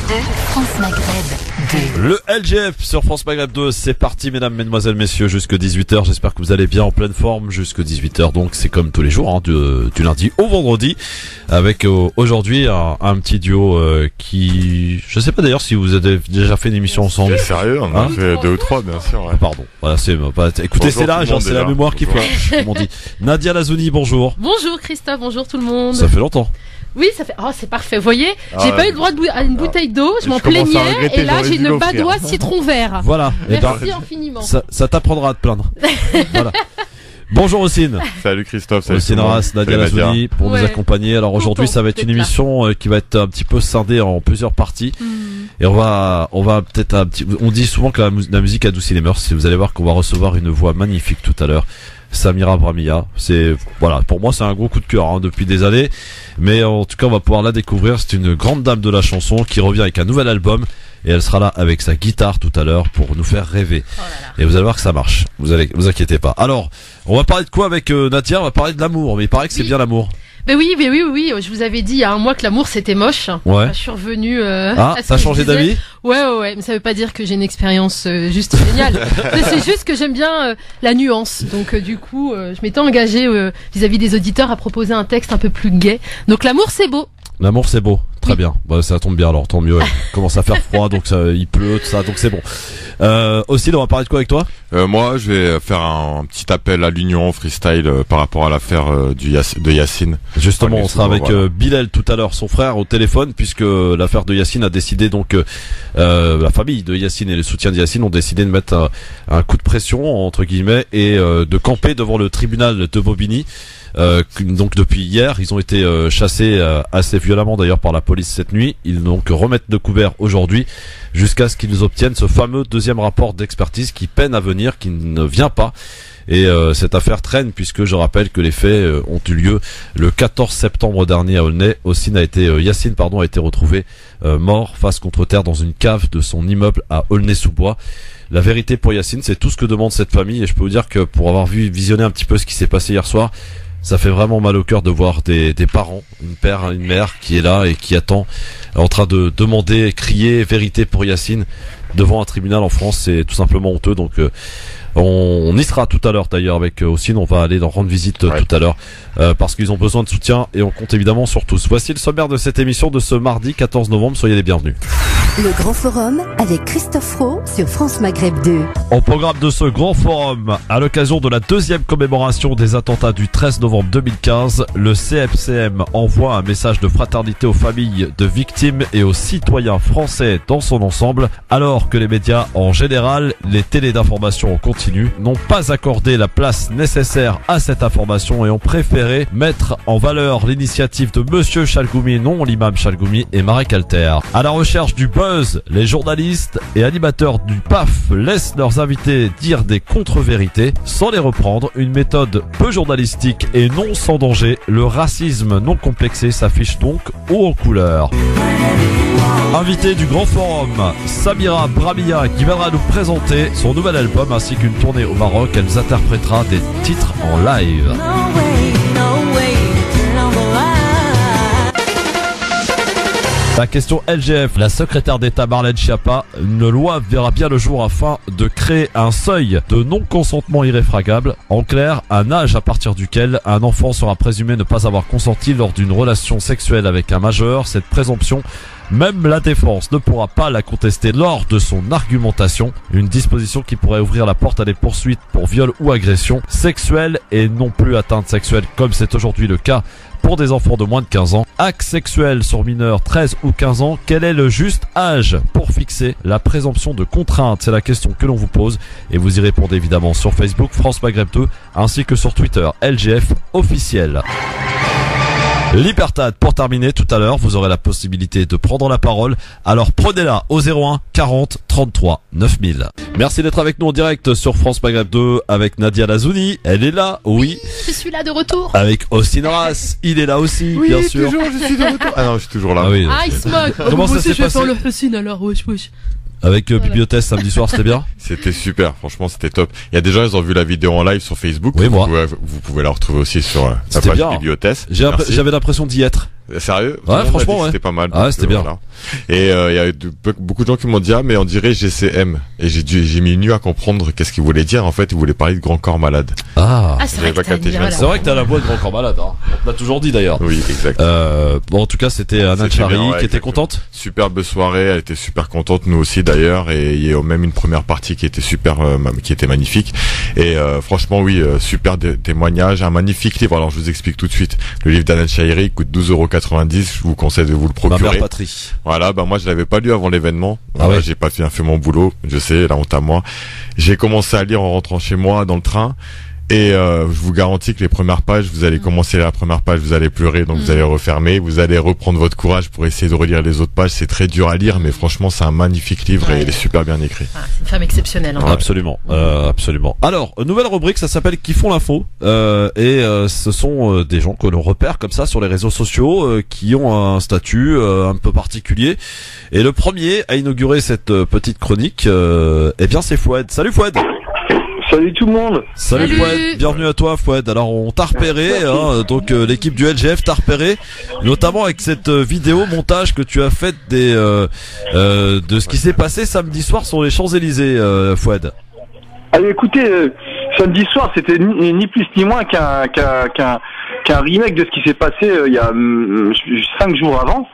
France Maghreb 2. Le LGF sur France Maghreb 2, c'est parti mesdames, mesdemoiselles, messieurs, jusque 18h. J'espère que vous allez bien en pleine forme jusque 18h. Donc c'est comme tous les jours, hein, du lundi au vendredi, avec aujourd'hui un petit duo qui... Je sais pas d'ailleurs si vous avez déjà fait une émission ensemble. C'est sérieux, on a fait 2 ou 3 bien sûr. Ouais. Pardon, voilà, écoutez, c'est là, c'est la mémoire qui flanche, comme on dit. Nadia Lazouni, bonjour. Bonjour Christophe, bonjour tout le monde. Ça fait longtemps. Oui, ça fait. Oh, c'est parfait. Vous voyez, j'ai pas eu le droit à une bouteille d'eau, je m'en commence à plaignais, regretter, et là j'aurais j'ai dû une l'offrir. badoie citron vert. Voilà. Merci infiniment. Ça t'apprendra à te plaindre. Voilà. Bonjour Ossine. Salut Christophe, salut Ossine tout le monde. Ras, Nadia Salut, Lazouni pour nous Ouais. accompagner. Alors aujourd'hui, Content ça va être une d'être là. émission qui va être un petit peu scindée en plusieurs parties. Et on va peut-être on dit souvent que la musique adoucit les mœurs. Vous allez voir qu'on va recevoir une voix magnifique tout à l'heure. Samira Bramia, voilà, pour moi c'est un gros coup de cœur hein, depuis des années, mais en tout cas on va pouvoir la découvrir. C'est une grande dame de la chanson qui revient avec un nouvel album et elle sera là avec sa guitare tout à l'heure pour nous faire rêver. Oh là là. Et vous allez voir que ça marche. Vous inquiétez pas. Alors, on va parler de quoi avec Nadia? On va parler de l'amour, mais il paraît que c'est Oui. bien l'amour. Mais oui, je vous avais dit il y a un mois que l'amour c'était moche. Ouais. Je suis revenue. Ah, à ce t'as que je changé disais. d'avis? Ouais, mais ça veut pas dire que j'ai une expérience juste géniale. C'est juste que j'aime bien la nuance. Donc du coup, je m'étais engagée vis-à-vis des auditeurs à proposer un texte un peu plus gai. Donc l'amour c'est beau. L'amour c'est beau, très Oui. bien. Bah, ça tombe bien alors, tant mieux. Il commence à faire froid, donc il pleut, tout ça, donc c'est bon. Aussi, on va parler de quoi avec toi? Moi je vais faire un petit appel à l'union freestyle par rapport à l'affaire de Yacine. Justement, Ouais, on sera souvent, avec voilà. Bilal tout à l'heure, son frère, au téléphone, puisque l'affaire de Yacine a décidé donc la famille de Yacine et les soutiens de Yacine ont décidé de mettre un coup de pression entre guillemets et de camper devant le tribunal de Bobigny. Donc depuis hier, ils ont été chassés assez violemment d'ailleurs par la police cette nuit. Ils donc remettent de couvert aujourd'hui jusqu'à ce qu'ils obtiennent ce fameux deuxième rapport d'expertise qui peine à venir, qui ne vient pas. Et cette affaire traîne puisque je rappelle que les faits ont eu lieu le 14 septembre dernier à Aulnay. Yacine a été retrouvé mort face contre terre dans une cave de son immeuble à Aulnay-sous-Bois. La vérité pour Yacine, c'est tout ce que demande cette famille, et je peux vous dire que pour avoir visionné un petit peu ce qui s'est passé hier soir, ça fait vraiment mal au cœur de voir des parents, une mère qui est là et qui attend, en train de demander, crier vérité pour Yacine devant un tribunal en France. C'est tout simplement honteux. Donc on y sera tout à l'heure d'ailleurs avec Ossine. On va aller leur rendre visite tout à l'heure parce qu'ils ont besoin de soutien et on compte évidemment sur tous. Voici le sommaire de cette émission de ce mardi 14 novembre. Soyez les bienvenus. Le Grand Forum avec Christophe Roux sur France Maghreb 2. Au programme de ce grand forum, à l'occasion de la deuxième commémoration des attentats du 13 novembre 2015, le CFCM envoie un message de fraternité aux familles de victimes et aux citoyens français dans son ensemble, alors que les médias en général, les télés d'information en continu, n'ont pas accordé la place nécessaire à cette information et ont préféré mettre en valeur l'initiative de Monsieur Chalgoumi, non l'imam Chalgoumi, et Marek Alter. À la recherche du buzz, les journalistes et animateurs du PAF laissent leurs invités dire des contre-vérités sans les reprendre, une méthode peu journalistique et non sans danger. Le racisme non complexé s'affiche donc haut en couleur. Invité du Grand Forum, Samira Bramia qui viendra nous présenter son nouvel album ainsi qu'une tournée au Maroc. Elle nous interprétera des titres en live. La question LGF, la secrétaire d'État Marlène Schiappa, une loi verra bien le jour afin de créer un seuil de non-consentement irréfragable. En clair, un âge à partir duquel un enfant sera présumé ne pas avoir consenti lors d'une relation sexuelle avec un majeur. Cette présomption, même la défense ne pourra pas la contester lors de son argumentation. Une disposition qui pourrait ouvrir la porte à des poursuites pour viol ou agression sexuelle et non plus atteinte sexuelle comme c'est aujourd'hui le cas pour des enfants de moins de 15 ans. Acte sexuel sur mineurs 13 ou 15 ans, quel est le juste âge pour fixer la présomption de contrainte? C'est la question que l'on vous pose et vous y répondez évidemment sur Facebook France Maghreb 2 ainsi que sur Twitter LGF officiel. Libertad pour terminer tout à l'heure, vous aurez la possibilité de prendre la parole, alors prenez-la au 01 40 33 9000. Merci d'être avec nous en direct sur France Maghreb 2 avec Nadia Lazouni, elle est là, oui. Je suis là de retour. Avec Ossine Ras, il est là aussi, Oui, bien sûr. toujours, je suis de retour. Ah non, je suis toujours là. Ah oui. Ah, il se moque. Comment ça s'est Je vais passé faire le Hussine alors, wesh. Avec Bibliotest samedi soir, c'était bien? C'était super, franchement c'était top. Il y a des gens, ils ont vu la vidéo en live sur Facebook. Oui, moi. Vous pouvez la retrouver aussi sur la C'était page bien. Bibliotest. J'avais l'impression d'y être. Sérieux? Ouais, Tout le monde m'a franchement, dit que ouais. C'était pas mal. Ah, donc, c'était bien. voilà. Et il y a beaucoup de gens qui m'ont dit mais on dirait GCM. Et j'ai mis une nuit à comprendre qu'est-ce qu'il voulait dire. En fait, il voulait parler de Grand Corps Malade. C'est vrai que t'as la voix de Grand Corps Malade. Hein. On l'a toujours dit d'ailleurs. Oui, exact. Bon, en tout cas, c'était Anna Chari qui était contente. Superbe soirée, elle était super contente, nous aussi d'ailleurs. Et il y a même une première partie qui était qui était magnifique. Et franchement, oui, super témoignage, un magnifique livre. Alors, je vous explique tout de suite. Le livre d'Anna Chari coûte 12,90 €. Je vous conseille de vous le procurer. Ma mère Patrie. Voilà, moi je l'avais pas lu avant l'événement. Ouais. J'ai pas fait mon boulot, je sais, la honte à moi. J'ai commencé à lire en rentrant chez moi dans le train. Et je vous garantis que les premières pages, vous allez commencer la première page, vous allez pleurer, donc vous allez refermer, vous allez reprendre votre courage pour essayer de relire les autres pages. C'est très dur à lire, mais franchement, c'est un magnifique livre et il est super bien écrit. C'est une femme exceptionnelle. Absolument, absolument. Alors, nouvelle rubrique, ça s'appelle Qui font l'info, ce sont des gens que l'on repère comme ça sur les réseaux sociaux, qui ont un statut un peu particulier. Et le premier à inaugurer cette petite chronique, c'est Fouad. Salut Fouad. Salut tout le monde. Salut Fouad, bienvenue à toi Fouad. Alors on t'a repéré, donc l'équipe du LGF t'a repéré, notamment avec cette vidéo montage que tu as faite de ce qui s'est passé samedi soir sur les Champs-Élysées, Fouad. Allez, écoutez, samedi soir c'était ni plus ni moins qu'un remake de ce qui s'est passé il y a 5 jours avant.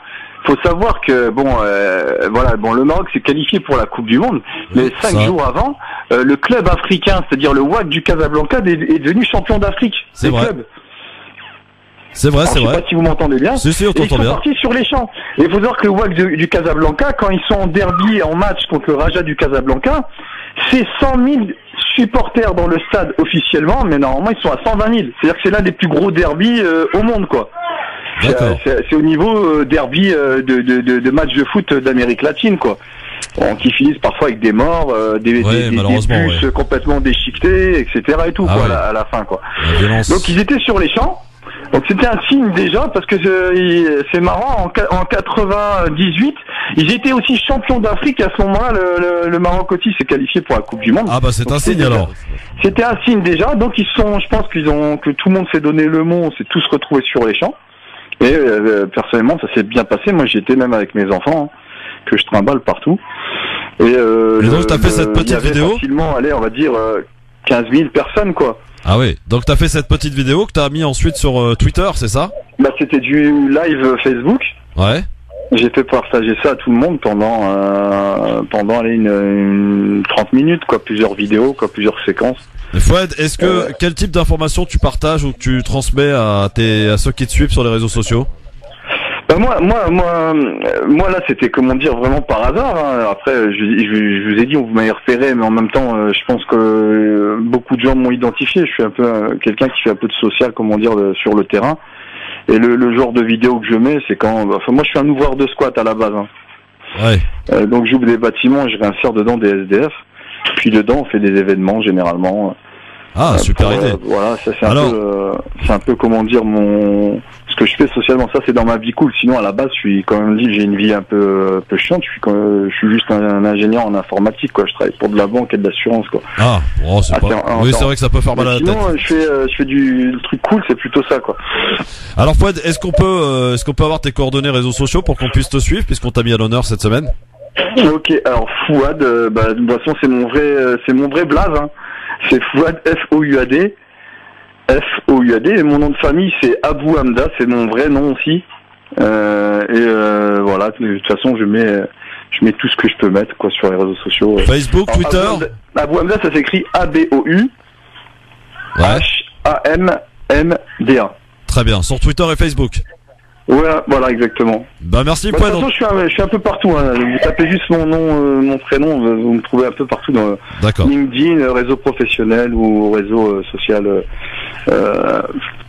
Faut savoir que le Maroc s'est qualifié pour la Coupe du Monde, mais 5 jours avant, le club africain, c'est-à-dire le WAC du Casablanca, est devenu champion d'Afrique. C'est vrai. Clubs. C'est vrai, Je sais pas si vous m'entendez bien. Si, on t'entend bien. Ils sont partis sur les champs. Et il faut savoir que le WAC du Casablanca, quand ils sont en derby, en match contre le Raja du Casablanca, c'est 100 000 supporters dans le stade officiellement, mais normalement ils sont à 120 000. C'est-à-dire que c'est l'un des plus gros derbys au monde, quoi. C'est au niveau derby de matchs de foot d'Amérique latine, quoi. Qui finissent parfois avec des morts, des bus complètement déchiquetés, etc. et tout, à la fin, quoi. Donc ils étaient sur les champs. Donc c'était un signe déjà, parce que c'est marrant, en 98, ils étaient aussi champions d'Afrique, et à ce moment-là, le Maroc aussi s'est qualifié pour la Coupe du Monde. Ah bah c'est un signe alors. C'était un signe déjà, donc je pense que tout le monde s'est donné le mot, on s'est tous retrouvés sur les champs. Et personnellement, ça s'est bien passé. Moi, j'y étais même avec mes enfants, que je trimballe partout. Et donc, t'as fait cette petite vidéo facilement, on va dire 15 000 personnes, quoi. Ah oui. Donc, t'as fait cette petite vidéo que t'as mis ensuite sur Twitter, c'est ça? Bah, c'était du live Facebook. Ouais. J'ai fait partager ça à tout le monde pendant une 30 minutes, quoi, plusieurs vidéos, quoi, plusieurs séquences. Fouad, quel type d'informations tu partages ou que tu transmets à ceux qui te suivent sur les réseaux sociaux? Bah moi là c'était vraiment par hasard. Hein. Après je vous ai dit, on vous m'avez repéré, mais en même temps je pense que beaucoup de gens m'ont identifié. Je suis un peu quelqu'un qui fait un peu de social, sur le terrain. Et le genre de vidéo que je mets, c'est moi je suis un ouvreur de squat à la base. Hein. Ouais. Donc j'ouvre des bâtiments, je réinsère dedans des SDF. Puis dedans on fait des événements généralement. Ah, super idée. Voilà, ça c'est un peu ce que je fais socialement. Ça c'est dans ma vie cool. Sinon à la base, j'ai une vie un peu chiante. Je suis juste un ingénieur en informatique, quoi. Je travaille pour de la banque et de l'assurance, quoi. Ah, c'est vrai que ça peut faire mal à la tête. Sinon, je fais le truc cool, c'est plutôt ça, quoi. Alors Fouad, est-ce qu'on peut avoir tes coordonnées réseaux sociaux pour qu'on puisse te suivre, puisqu'on t'a mis à l'honneur cette semaine? Ok, alors Fouad, de toute façon c'est mon vrai blaze, hein. C'est Fouad, F-O-U-A-D, et mon nom de famille c'est Abou Hamda, c'est mon vrai nom aussi. Voilà, de toute façon je mets tout ce que je peux mettre, quoi, sur les réseaux sociaux. Facebook, alors, Twitter. Abou Hamda, ça s'écrit A-B-O-U H-A-M-M-D-A. Très bien, sur Twitter et Facebook. Voilà, exactement. Bah merci. De toute façon, je suis un peu partout. Hein. Vous tapez juste mon nom, mon prénom, vous me trouvez un peu partout dans LinkedIn, réseau professionnel ou réseau social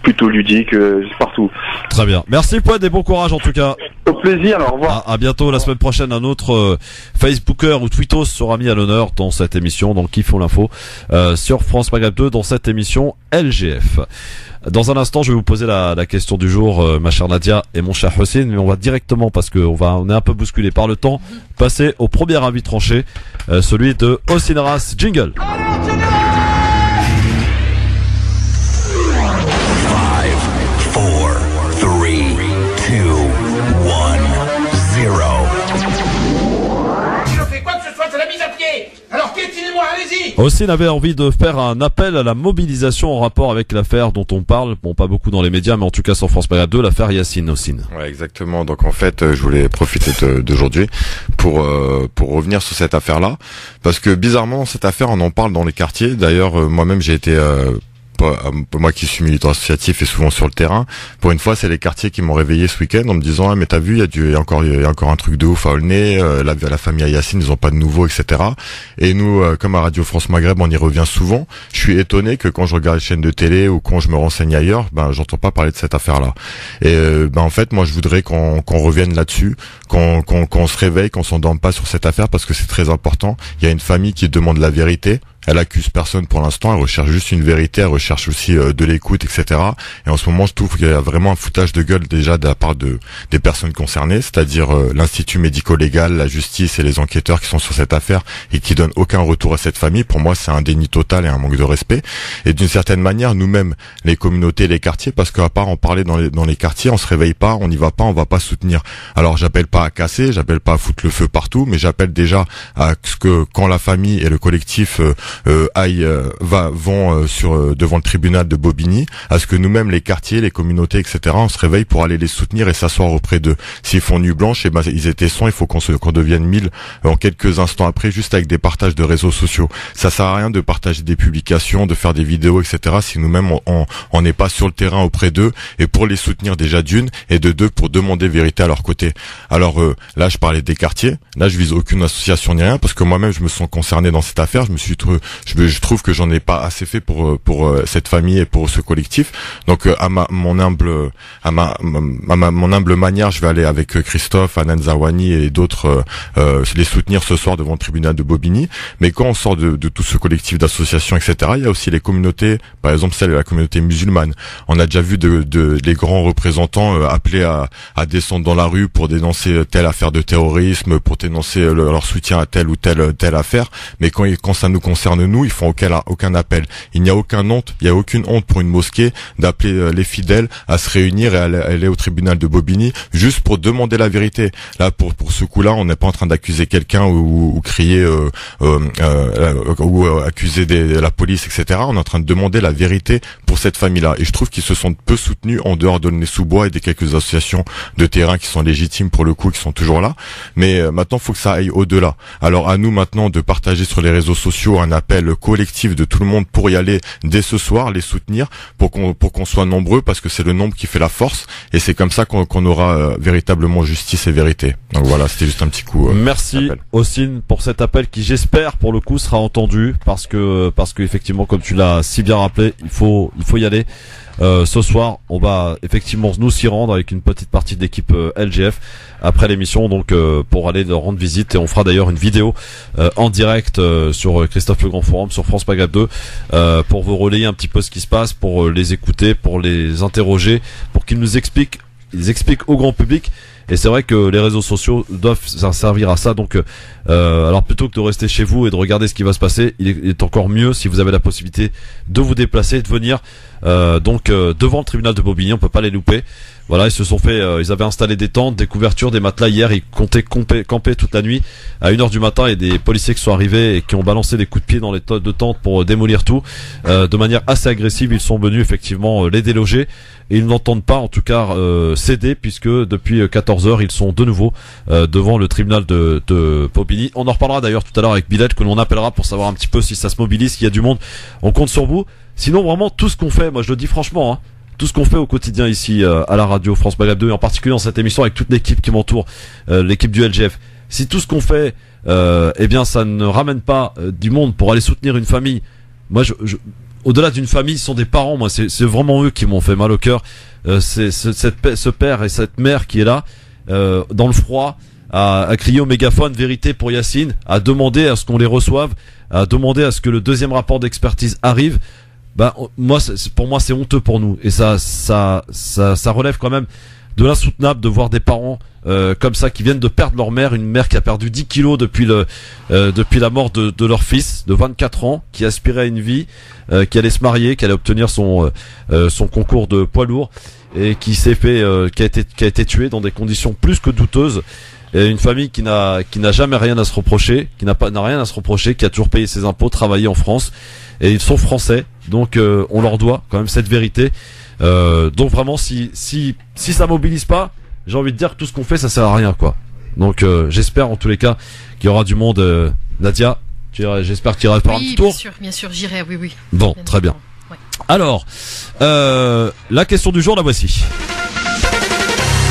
plutôt ludique, partout. Très bien. Merci Fouad et bon courage en tout cas. Au plaisir. Au revoir. À bientôt. La semaine prochaine, un autre Facebooker ou Twittos sera mis à l'honneur dans cette émission, dans Qui font l'info, sur France Maghreb 2, dans cette émission LGF. Dans un instant, je vais vous poser la question du jour, ma chère Nadia et mon cher Hossein, mais on va directement, parce que on est un peu bousculé par le temps, passer au premier avis tranché, celui de Hossein Arras. Jingle. 5, 4, 3, 2, 1, 0. Ossine avait envie de faire un appel à la mobilisation en rapport avec l'affaire dont on parle, bon pas beaucoup dans les médias, mais en tout cas sur France Maghreb 2, l'affaire Yacine. Ossine. Ouais, exactement. Donc en fait, je voulais profiter d'aujourd'hui pour revenir sur cette affaire-là, parce que bizarrement, cette affaire, on en parle dans les quartiers. D'ailleurs, moi-même, j'ai été moi qui suis militant associatif et souvent sur le terrain, pour une fois c'est les quartiers qui m'ont réveillé ce week-end en me disant mais t'as vu, il y a encore un truc de ouf à Aulnay, la famille Yacine, ils ont pas de nouveau, etc. Et nous, comme à Radio France Maghreb, on y revient souvent. Je suis étonné que quand je regarde les chaînes de télé ou quand je me renseigne ailleurs, j'entends pas parler de cette affaire-là. Et en fait, moi je voudrais qu'on revienne là-dessus, qu'on se réveille, qu'on s'endorme pas sur cette affaire, parce que c'est très important. Il y a une famille qui demande la vérité. Elle accuse personne pour l'instant, elle recherche juste une vérité, elle recherche aussi de l'écoute, etc. Et en ce moment, je trouve qu'il y a vraiment un foutage de gueule déjà de la part des personnes concernées, c'est-à-dire l'Institut médico-légal, la justice et les enquêteurs qui sont sur cette affaire et qui donnent aucun retour à cette famille. Pour moi, c'est un déni total et un manque de respect. Et d'une certaine manière, nous-mêmes, les communautés, les quartiers, parce qu'à part en parler dans les quartiers, on se réveille pas, on n'y va pas, on va pas soutenir. Alors, j'appelle pas à casser, j'appelle pas à foutre le feu partout, mais j'appelle déjà à ce que quand la famille et le collectif vont devant le tribunal de Bobigny, à ce que nous-mêmes, les quartiers, les communautés, etc., on se réveille pour aller les soutenir et s'asseoir auprès d'eux. S'ils font nuit blanche, ils étaient 100, il faut qu'on devienne 1000 en quelques instants après, juste avec des partages de réseaux sociaux. Ça sert à rien de partager des publications, de faire des vidéos, etc., si nous-mêmes on n'est pas sur le terrain auprès d'eux, et pour les soutenir déjà d'une, et de deux, pour demander vérité à leur côté. Alors là, je parlais des quartiers, là je vise aucune association ni rien, parce que moi-même je me sens concerné dans cette affaire, je trouve que j'en ai pas assez fait pour cette famille et pour ce collectif. Donc à mon humble manière, je vais aller avec Christophe, Anan Zawani et d'autres les soutenir ce soir devant le tribunal de Bobigny. Mais quand on sort de tout ce collectif d'associations, etc., il y a aussi les communautés, par exemple celle de la communauté musulmane. On a déjà vu les grands représentants appeler à descendre dans la rue pour dénoncer telle affaire de terrorisme, pour dénoncer leur soutien à telle ou telle affaire. Mais quand ça nous concerne nous, ils font aucun appel. Il n'y a aucune honte pour une mosquée d'appeler les fidèles à se réunir et à aller au tribunal de Bobigny juste pour demander la vérité. Là, pour ce coup-là, on n'est pas en train d'accuser quelqu'un ou crier ou accuser la police, etc. On est en train de demander la vérité pour cette famille-là. Et je trouve qu'ils se sont peu soutenus en dehors de Aulnay-sous-Bois et des quelques associations de terrain qui sont légitimes pour le coup, qui sont toujours là. Mais maintenant, il faut que ça aille au-delà. Alors à nous maintenant de partager sur les réseaux sociaux un appel collectif de tout le monde pour y aller dès ce soir, les soutenir pour qu'on soit nombreux, parce que c'est le nombre qui fait la force, et c'est comme ça qu'on aura véritablement justice et vérité. Donc voilà, c'était juste un petit coup. Merci Ossine pour cet appel qui, j'espère, pour le coup sera entendu, parce que effectivement, comme tu l'as si bien rappelé, il faut y aller. Ce soir, on va effectivement nous s'y rendre avec une petite partie de l'équipe LGF après l'émission, donc pour aller leur rendre visite, et on fera d'ailleurs une vidéo en direct sur Christophe Le Grand Forum, sur France Maghreb 2, pour vous relayer un petit peu ce qui se passe, pour les écouter, pour les interroger, pour qu'ils nous expliquent au grand public. Et c'est vrai que les réseaux sociaux doivent servir à ça. Donc, alors plutôt que de rester chez vous et de regarder ce qui va se passer, il est encore mieux si vous avez la possibilité de vous déplacer, de venir devant le tribunal de Bobigny. On peut pas les louper. Voilà, ils avaient installé des tentes, des couvertures, des matelas hier. Ils comptaient camper toute la nuit. À 1h du matin, il y a des policiers qui sont arrivés et qui ont balancé des coups de pied dans les tentes pour démolir tout. De manière assez agressive, ils sont venus effectivement les déloger. Et ils n'entendent pas, en tout cas, céder, puisque depuis 14h, ils sont de nouveau devant le tribunal de Bobigny. On en reparlera d'ailleurs tout à l'heure avec Bilal, que l'on appellera pour savoir un petit peu si ça se mobilise, s'il y a du monde. On compte sur vous. Sinon, vraiment, tout ce qu'on fait, moi je le dis franchement, hein, tout ce qu'on fait au quotidien ici à la radio France Maghreb 2, et en particulier dans cette émission avec toute l'équipe qui m'entoure, l'équipe du LGF, si tout ce qu'on fait, eh bien ça ne ramène pas du monde pour aller soutenir une famille, moi au-delà d'une famille, ce sont des parents, moi c'est vraiment eux qui m'ont fait mal au cœur, ce père et cette mère qui est là dans le froid, à crier au mégaphone vérité pour Yacine, à demander à ce qu'on les reçoive, à demander à ce que le deuxième rapport d'expertise arrive. Pour moi c'est honteux pour nous, et ça relève quand même de l'insoutenable de voir des parents comme ça qui viennent de perdre leur mère, une mère qui a perdu 10 kilos depuis la mort de leur fils de 24 ans, qui aspirait à une vie, qui allait se marier, qui allait obtenir son concours de poids lourd, et qui a été tué dans des conditions plus que douteuses. Et une famille qui n'a jamais rien à se reprocher, qui n'a rien à se reprocher, qui a toujours payé ses impôts, travaillé en France, et ils sont français, donc on leur doit quand même cette vérité. Donc vraiment, si ça mobilise pas, j'ai envie de dire que tout ce qu'on fait, ça sert à rien, quoi. Donc j'espère en tous les cas qu'il y aura du monde. Nadia, j'espère que tu iras faire un petit tour. Bien sûr, j'irai, oui. Bon, bien très bien. Ouais. Alors, la question du jour, la voici.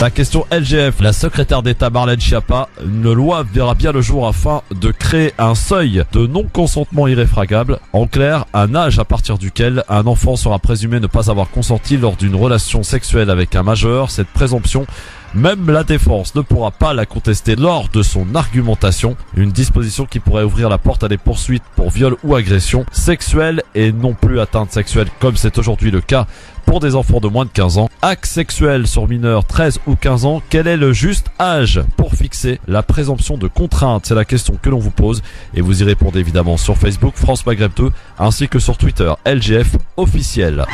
La question LGF, la secrétaire d'État Marlène Schiappa, une loi verra bien le jour afin de créer un seuil de non-consentement irréfragable. En clair, un âge à partir duquel un enfant sera présumé ne pas avoir consenti lors d'une relation sexuelle avec un majeur. Cette présomption, même la défense ne pourra pas la contester lors de son argumentation. Une disposition qui pourrait ouvrir la porte à des poursuites pour viol ou agression sexuelle et non plus atteinte sexuelle comme c'est aujourd'hui le cas pour des enfants de moins de 15 ans. Acte sexuel sur mineurs 13 ou 15 ans, quel est le juste âge pour fixer la présomption de contrainte? C'est la question que l'on vous pose et vous y répondez évidemment sur Facebook France Maghreb 2 ainsi que sur Twitter LGF officiel.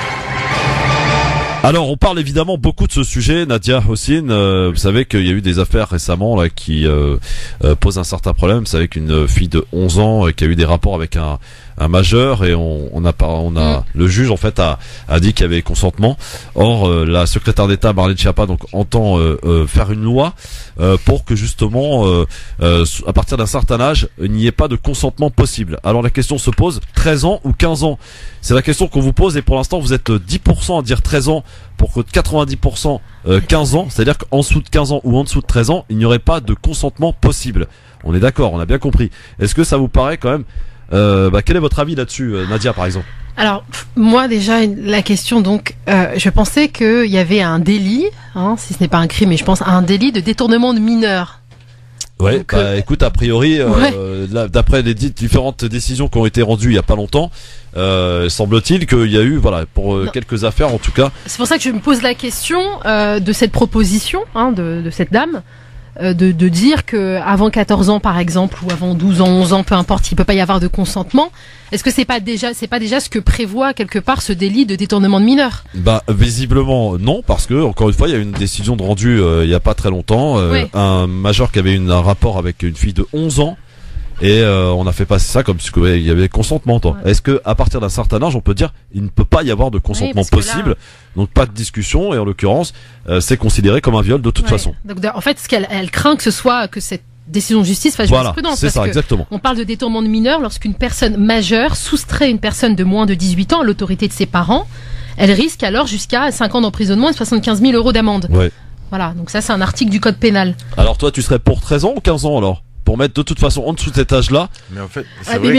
Alors on parle évidemment beaucoup de ce sujet, Nadia Hossein. Vous savez qu'il y a eu des affaires récemment là qui posent un certain problème. Vous savez qu'une fille de 11 ans qui a eu des rapports avec un majeur et le juge en fait a dit qu'il y avait consentement. Or la secrétaire d'État Marlène Schiappa donc entend faire une loi pour que justement à partir d'un certain âge il n'y ait pas de consentement possible. Alors la question se pose, 13 ans ou 15 ans? C'est la question qu'on vous pose et pour l'instant vous êtes 10% à dire 13 ans pour que 90% 15 ans, c'est-à-dire qu'en dessous de 15 ans ou en dessous de 13 ans, il n'y aurait pas de consentement possible. On est d'accord, on a bien compris. Est-ce que ça vous paraît quand même quel est votre avis là-dessus, Nadia, par exemple? Alors, moi déjà, la question, donc, je pensais qu'il y avait un délit, si ce n'est pas un crime, mais je pense à un délit de détournement de mineurs. Ouais, donc, écoute, a priori, d'après les différentes décisions qui ont été rendues il y a pas longtemps, semble-t-il qu'il y a eu, pour quelques affaires en tout cas. C'est pour ça que je me pose la question de cette proposition, de cette dame. De dire que avant 14 ans par exemple ou avant 12 ans, 11 ans, peu importe, il peut pas y avoir de consentement. Est-ce que c'est pas déjà ce que prévoit quelque part ce délit de détournement de mineurs? Visiblement non, parce que encore une fois, il y a eu une décision de rendue il y a pas très longtemps, un majeur qui avait un rapport avec une fille de 11 ans. Et on a fait passer ça comme si il y avait consentement. Ouais. Est-ce que à partir d'un certain âge, on peut dire il ne peut pas y avoir de consentement possible, donc pas de discussion et en l'occurrence c'est considéré comme un viol de toute façon. Donc en fait, ce qu'elle craint que cette décision de justice fasse jurisprudence. C'est ça, exactement. On parle de détournement de mineurs lorsqu'une personne majeure soustrait une personne de moins de 18 ans à l'autorité de ses parents. Elle risque alors jusqu'à 5 ans d'emprisonnement et 75 000 € d'amende. Ouais. Voilà, donc ça c'est un article du code pénal. Alors toi, tu serais pour 13 ans ou 15 ans alors? Pour mettre de toute façon en dessous de cet âge-là. Mais en fait,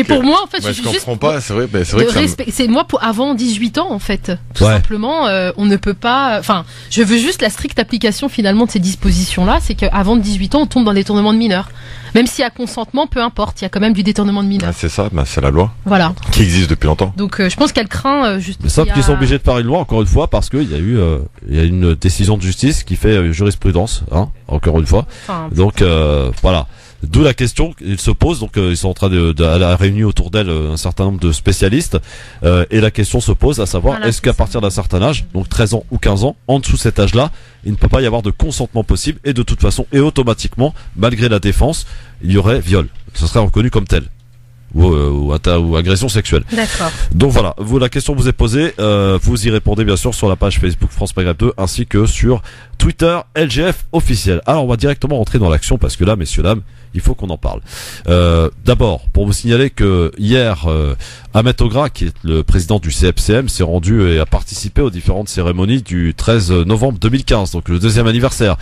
pour moi, en fait, je comprends pas. C'est vrai que c'est moi pour avant 18 ans, en fait. Tout simplement, on ne peut pas. Enfin, je veux juste la stricte application finalement de ces dispositions-là, c'est qu'avant 18 ans, on tombe dans le détournement de mineurs. Même s'il y a consentement, peu importe, il y a quand même du détournement de mineurs. C'est ça, c'est la loi. Voilà. Qui existe depuis longtemps. Donc, je pense qu'elle craint juste. Sauf qu'ils sont obligés de faire une loi encore une fois parce qu'il y a eu, il y a une décision de justice qui fait jurisprudence, encore une fois. Donc voilà. D'où la question qu'ils se posent, donc ils sont en train elle a réuni autour d'elle un certain nombre de spécialistes et la question se pose à savoir est-ce qu'à partir d'un certain âge, donc 13 ans ou 15 ans, en dessous de cet âge-là, il ne peut pas y avoir de consentement possible et de toute façon et automatiquement, malgré la défense, il y aurait viol. Ce serait reconnu comme tel. Ou agression sexuelle. D'accord. Donc voilà, la question vous est posée, vous y répondez bien sûr sur la page Facebook France Maghreb 2 ainsi que sur Twitter LGF officiel. Alors on va directement rentrer dans l'action parce que là, messieurs dames, il faut qu'on en parle. D'abord, pour vous signaler que hier, Ahmed Ogra, qui est le président du CFCM, s'est rendu et a participé aux différentes cérémonies du 13 novembre 2015, donc le 2e anniversaire.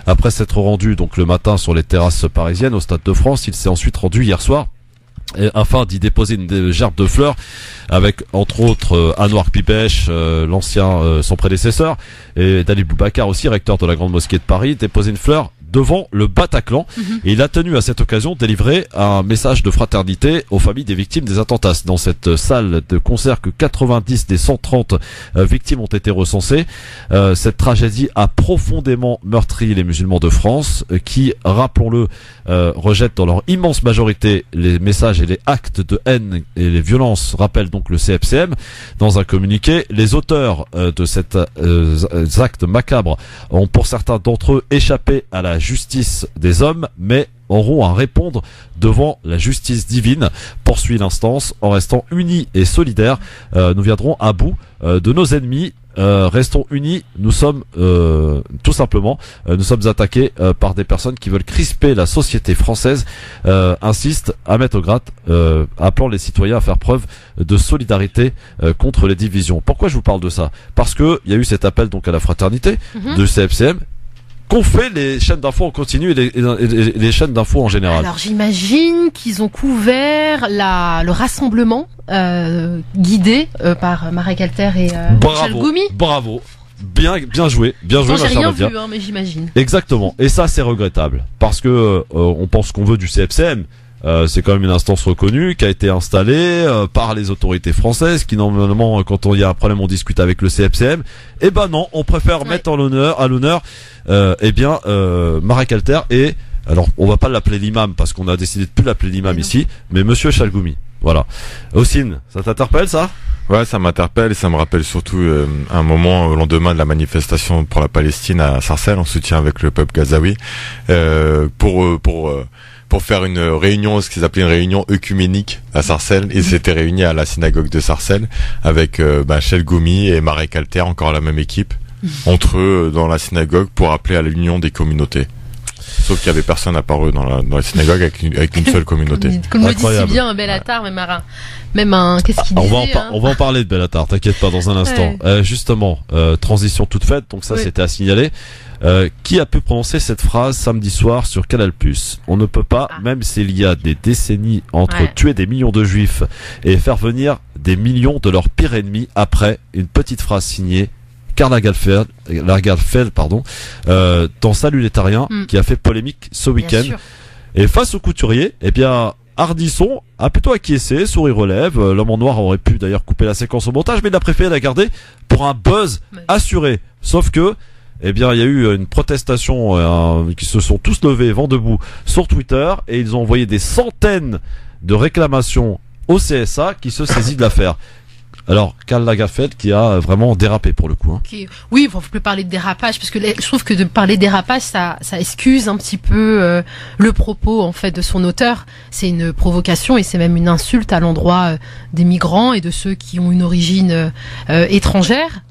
Après s'être rendu donc le matin sur les terrasses parisiennes au Stade de France, il s'est ensuite rendu hier soir afin d'y déposer une gerbe de fleurs avec entre autres Anouar Pipech, l'ancien son prédécesseur, et Dalil Boubacar aussi, recteur de la Grande Mosquée de Paris, déposer une fleur devant le Bataclan. Et il a tenu à cette occasion de délivrer un message de fraternité aux familles des victimes des attentats. Dans cette salle de concert que 90 des 130 victimes ont été recensées. Cette tragédie a profondément meurtri les musulmans de France qui, rappelons-le, rejettent dans leur immense majorité les messages et les actes de haine et les violences, rappelle donc le CFCM dans un communiqué. Les auteurs de cet acte macabre ont pour certains d'entre eux échappé à la la justice des hommes, mais auront à répondre devant la justice divine. Poursuit l'instance, en restant unis et solidaires, nous viendrons à bout de nos ennemis. Restons unis, nous sommes tout simplement, nous sommes attaqués par des personnes qui veulent crisper la société française, insiste Ahmet Ograt, appelant les citoyens à faire preuve de solidarité contre les divisions. Pourquoi je vous parle de ça? Parce que il y a eu cet appel donc à la fraternité de CFCM, qu'ont fait les chaînes d'infos en continu et les chaînes d'infos en général. Alors j'imagine qu'ils ont couvert le rassemblement guidé par Marek Alter et Michel Goumi. Bravo. Bien joué, J'ai ma chère rien Nadia. vu, mais j'imagine. Exactement. Et ça, c'est regrettable. Parce que on pense qu'on veut du CFCM. C'est quand même une instance reconnue qui a été installée par les autorités françaises qui normalement quand il y a un problème on discute avec le CFCM. Eh ben non, on préfère mettre à l'honneur Marek Alter et alors on va pas l'appeler l'imam parce qu'on a décidé de plus l'appeler l'imam ici, mais monsieur Chalgoumi. Voilà. Hossein, ça t'interpelle ça? Ouais, ça m'interpelle et ça me rappelle surtout un moment au lendemain de la manifestation pour la Palestine à Sarcelles en soutien avec le peuple gazaoui pour faire une réunion, ce qu'ils appelaient une réunion œcuménique à Sarcelles. Ils s'étaient réunis à la synagogue de Sarcelles avec Chalgoumi et Marek Alter, encore la même équipe, entre eux dans la synagogue pour appeler à l'union des communautés. Sauf qu'il y avait personne apparu dans la synagogue avec une seule communauté. Comme le dit si bien Bellatar, qu'est-ce qu'il disait on va en parler de Bellatar, t'inquiète pas dans un instant. Ouais. Justement, transition toute faite, donc ça c'était à signaler. Qui a pu prononcer cette phrase samedi soir sur Canal+? On ne peut pas, même s'il y a des décennies entre tuer des millions de juifs et faire venir des millions de leurs pires ennemis après une petite phrase signée Karl Lagerfeld, dans Salut les Tariens, qui a fait polémique ce week-end. Et face au couturier, eh bien, Ardisson a plutôt acquiescé, sourire aux lèvres. L'homme en noir aurait pu d'ailleurs couper la séquence au montage, mais il a préféré la garder pour un buzz assuré. Sauf que, eh bien, il y a eu une protestation qui se sont tous levés vent debout sur Twitter et ils ont envoyé des centaines de réclamations au CSA qui se saisit de l'affaire. Alors, Karl Lagerfeld qui a vraiment dérapé pour le coup. Oui, on peut parler de dérapage parce que je trouve que de parler de dérapage, ça excuse un petit peu le propos en fait de son auteur. C'est une provocation et c'est même une insulte à l'endroit des migrants et de ceux qui ont une origine étrangère.